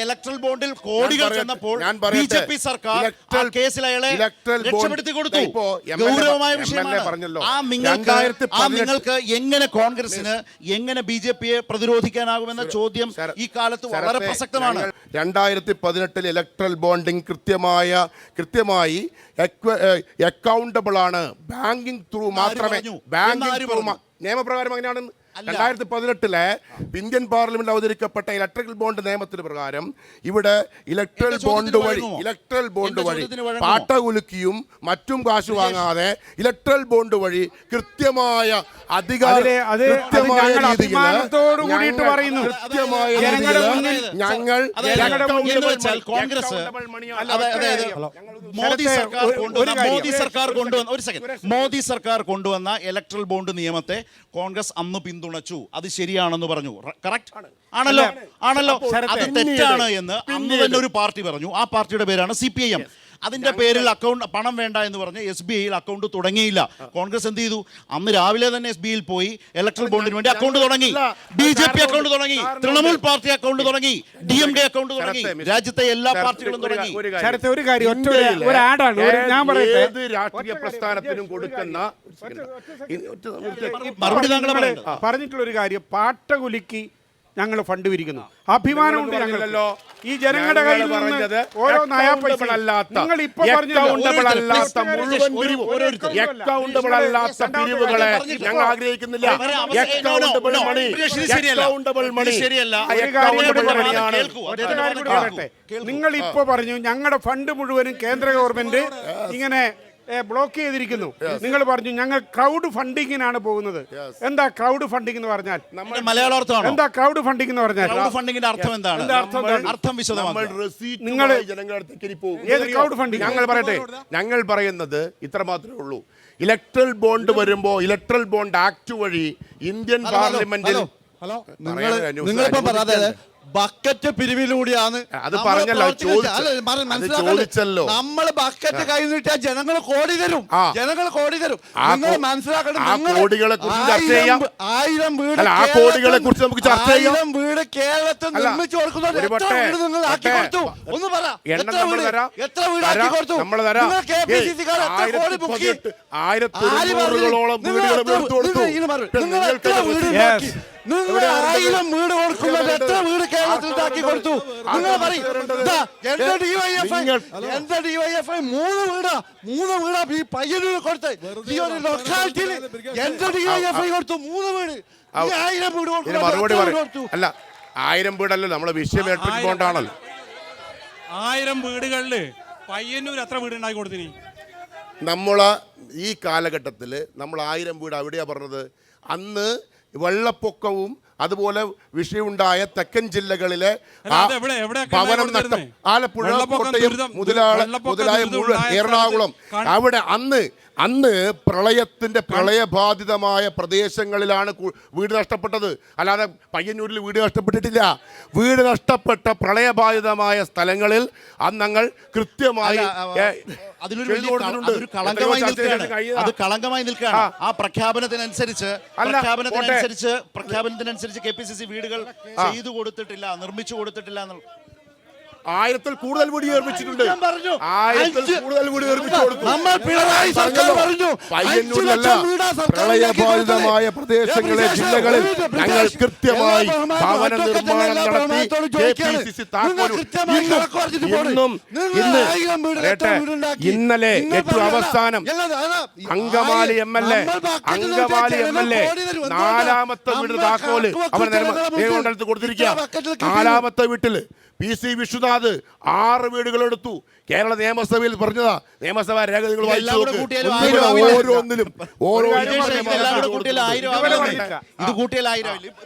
ഇലക്ട്രൽ ബോണ്ടിൽ കോടികൾ ചെന്നപ്പോൾ BJP സർക്കാർ കേസിൽ അയാളെ രക്ഷപ്പെടുത്തി കൊടുത്തു. ഗൗരവമായ വിഷയമാണ്. നിങ്ങൾക്ക് എങ്ങനെ കോൺഗ്രസിന് എങ്ങനെ BJP-യെ പ്രതിരോധിക്കാനാകുമെന്ന ചോദ്യം ഈ കാലത്ത് വളരെ പ്രസക്തമാണ്. 2018 ഇലക്ട്രൽ ബോണ്ടിങ് കൃത്യമായി അക്കൗണ്ടബിൾ ആണ്. ബാങ്കിങ് ത്രൂ മാത്രമേ, ബാങ്കിങ് ത്രൂ നിയമപ്രകാരം അങ്ങനെയാണ്. 2018 ഇന്ത്യൻ പാർലമെന്റ് അവതരിക്കപ്പെട്ട ഇലക്ട്രിക്കൽ ബോണ്ട് നിയമത്തിന് പ്രകാരം ഇവിടെ ഇലക്ട്രൽ ബോണ്ട് വഴി പാട്ട കുലുക്കിയും മറ്റും കാശ് വാങ്ങാതെ ഇലക്ട്രൽ ബോണ്ട് വഴി കൃത്യമായ മോദി സർക്കാർ കൊണ്ടുവന്ന ഇലക്ട്രൽ ബോണ്ട് നിയമത്തെ കോൺഗ്രസ് അന്ന് പിന്തുണച്ചു. അത് ശരിയാണെന്ന് പറഞ്ഞു. കറക്റ്റ് ആണല്ലോ? അത് തെറ്റാണ് എന്ന് അന്ന് തന്നെ ഒരു പാർട്ടി പറഞ്ഞു. ആ പാർട്ടിയുടെ പേരാണ് CPIM. അതിന്റെ പേരിൽ പണം വേണ്ട എന്ന് പറഞ്ഞ് SBIയിൽ അക്കൗണ്ട് തുടങ്ങിയില്ല. കോൺഗ്രസ് എന്ത് ചെയ്തു? അന്ന് രാവിലെ തന്നെ SBIയിൽ പോയി ഇലക്ട്രൽ ബോണ്ടിന് വേണ്ടി അക്കൗണ്ട് തുടങ്ങി. BJP അക്കൗണ്ട് തുടങ്ങി, തൃണമൂൽ പാർട്ടി അക്കൗണ്ട് തുടങ്ങി, DMK അക്കൗണ്ട് തുടങ്ങി, രാജ്യത്തെ എല്ലാ പാർട്ടികളും തുടങ്ങി. ഒരു കാര്യം, ഞാൻ പറയട്ടെ, രാഷ്ട്രീയ പ്രസ്ഥാനത്തിനും കൊടുക്കുന്ന മറുപടി പറഞ്ഞിട്ടുള്ള ഒരു കാര്യം, പാട്ടകുലുക്കി ഞങ്ങൾ ഫണ്ട് പിരിക്കുന്നു. അഭിമാനമുണ്ട് ഞങ്ങളല്ലോ. ഈ ജനങ്ങളുടെ കയ്യിൽ നിന്ന് ഓരോ നയാ പൈസ നിങ്ങൾ ഇപ്പൊ പിരിവുകളെ ഞങ്ങൾ ആഗ്രഹിക്കുന്നില്ല. നിങ്ങൾ ഇപ്പൊ പറഞ്ഞു ഞങ്ങളുടെ ഫണ്ട് മുഴുവനും കേന്ദ്ര ഗവൺമെന്റ് ഇങ്ങനെ ബ്ലോക്ക് ചെയ്തിരിക്കുന്നു. നിങ്ങൾ പറഞ്ഞു ഞങ്ങൾ ക്രൗഡ് ഫണ്ടിങ്ങിനാണ് പോകുന്നത്. എന്താ ക്രൗഡ് ഫണ്ടിങ് എന്ന് പറഞ്ഞാൽ? മലയാളം അർത്ഥം എന്താ ക്രൗഡ് ഫണ്ടിങ് എന്ന് പറഞ്ഞാൽ? ക്രൗഡ് ഫണ്ടിങ്ങിന്റെ അർത്ഥം എന്താണ്? അർത്ഥം നിങ്ങൾ ഏത് ക്രൗഡ് ഫണ്ടിങ്? ഞങ്ങൾ പറയട്ടെ, ഞങ്ങൾ പറയുന്നത് ഇത്ര മാത്രമേ ഉള്ളൂ. ഇലക്ട്രൽ ബോണ്ട് വരുമ്പോ ഇലക്ട്രൽ ബോണ്ട് ആക്ട് വഴി ഇന്ത്യൻ പാർലമെന്റിൽ ബക്കറ്റ് പിരിവിലൂടെയാണ് അത് പറഞ്ഞല്ലോ, ചോദിച്ചല്ലോ. നമ്മൾ ബക്കറ്റ് കൈ നീട്ടിയാൽ ജനങ്ങൾ കോടി തരും. ജനങ്ങൾ കോടി തരും. നിങ്ങൾ മനസ്സിലാക്കണം. ആ കോടികളെ കുറിച്ച് ചർച്ച ചെയ്യാം. 1000 വീട്, ആ കോടികളെ കുറിച്ച് നമുക്ക് ചർച്ച ചെയ്യാം. 1000 വീട് കേരളത്തിൽ നിർമ്മിച്ചു കൊടുക്കുന്നത് എത്ര വീട് നിങ്ങൾ ആക്കി കൊടുത്തു? ഒന്ന് പറ. എത്ര വീട് ആക്കി കൊടുത്തു? നിങ്ങൾ KPCC-കാർ എത്ര കോടി ബുക്ക് ചെയ്തു? 1300-ഓളം വീടുകൾ കൊടുത്തു. നിങ്ങൾ എത്ര വീട് ഉണ്ടാക്കി? നിങ്ങൾ 1000 വീട് കൊടുക്കുന്നത് എത്ര വീട് കേരളത്തിൽ ഉണ്ടാക്കി കൊടുത്തു? നിങ്ങൾ പറയും. എന്റെ DYFI 3 വീടാ ഈ പയ്യന്നൂർ കൊടുത്ത്. ഈ ഒരു ലൊക്കാലിറ്റിയിൽ എന്റെ DYFI കൊടുത്തു 3 വീട്. 1000 വീട് മറുപടി പറയും. അല്ല, 1000 വീടല്ലോ നമ്മളെ വിഷയം ഇലക്ട്രിക് ബോണ്ടാണല്ലോ. 1000 വീടുകളില് പയ്യന്നൂർ എത്ര വീട് ഉണ്ടാക്കി കൊടുത്തിനി? നമ്മളെ ഈ കാലഘട്ടത്തിൽ നമ്മൾ 1000 വീട് എവിടെയാ പറഞ്ഞത്? അന്ന് വെള്ളപ്പൊക്കവും അതുപോലെ വിഷയമുണ്ടായ തെക്കൻ ജില്ലകളിലെ ഭവനം നഷ്ടം, ആലപ്പുഴ, കോട്ടയം മുതലായ മുഴുവൻ എറണാകുളം, അവിടെ അന്ന് പ്രളയബാധിതമായ പ്രദേശങ്ങളിലാണ് വീട് നഷ്ടപ്പെട്ടത്. അല്ലാതെ പയ്യന്നൂരിൽ വീട് നഷ്ടപ്പെട്ടിട്ടില്ല. വീട് നഷ്ടപ്പെട്ട പ്രളയബാധിതമായ സ്ഥലങ്ങളിൽ അന്നങ്ങൾ കൃത്യമായി കളങ്കമായി നിൽക്കുകയാണ്. ആ പ്രഖ്യാപനത്തിനനുസരിച്ച് KPCC വീടുകൾ ചെയ്തു കൊടുത്തിട്ടില്ല, നിർമ്മിച്ചു കൊടുത്തിട്ടില്ല. 1000-ൽ കൂടുതൽ വീട് നിർമ്മിച്ചിട്ടുണ്ട്. 1000-ൽ കൂടുതൽ വീട് നിർമ്മിച്ചു കൊടുത്തു. പയ്യന്നൂരിലല്ല, പ്രളയബാധിതമായ പ്രദേശങ്ങളിലെ ജില്ലകളിൽ ഞങ്ങൾ കൃത്യമായി ഭവന നിർമ്മാണം നടത്തി. KPCC ഇന്നലെ ഏറ്റവും അവസാനം അങ്കമാലി MLA 4ാമത്തെ വീട് താക്കോല് അവർ മണ്ഡലത്തിൽ കൊടുത്തിരിക്കുക. 4ാമത്തെ വീട്ടില് PC വിശ്വനാഥ് 6 വീടുകൾ എടുത്തു. കേരള നിയമസഭയിൽ പറഞ്ഞതാ. നിയമസഭാ രേഖ നിങ്ങൾ വായിച്ചു നോക്ക്. ഓരോന്നിലും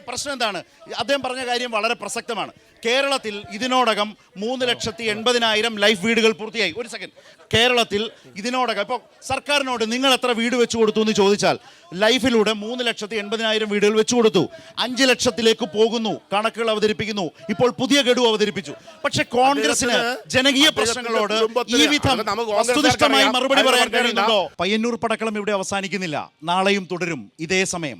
പ്രശ്നം എന്താണ്? അദ്ദേഹം പറഞ്ഞ കാര്യം വളരെ പ്രസക്തമാണ്. കേരളത്തിൽ ഇതിനോടകം 3,80,000 ലൈഫ് വീടുകൾ പൂർത്തിയായി. ഒരു സെക്കൻഡ്. കേരളത്തിൽ ഇതിനോടകം ഇപ്പോൾ സർക്കാരിനോട് നിങ്ങൾ എത്ര വീട് വെച്ചു കൊടുത്തു എന്ന് ചോദിച്ചാൽ ലൈഫിലൂടെ 3,80,000 വീടുകൾ വെച്ചു കൊടുത്തു. 5 ലക്ഷത്തിലേക്ക് പോകുന്നു. കണക്കുകൾ അവതരിപ്പിക്കുന്നു. ഇപ്പോൾ പുതിയ ഗഡു അവതരിപ്പിച്ചു. പക്ഷെ കോൺഗ്രസിന് ജനകീയ പ്രശ്നങ്ങളോട് ഈ വിധം വസ്തുനിഷ്ഠമായി മറുപടി പറയാൻ കഴിയുന്നുണ്ടോ? പയ്യന്നൂർ പടക്കളം ഇവിടെ അവസാനിക്കുന്നില്ല. നാളെയും തുടരും ഇതേ സമയം.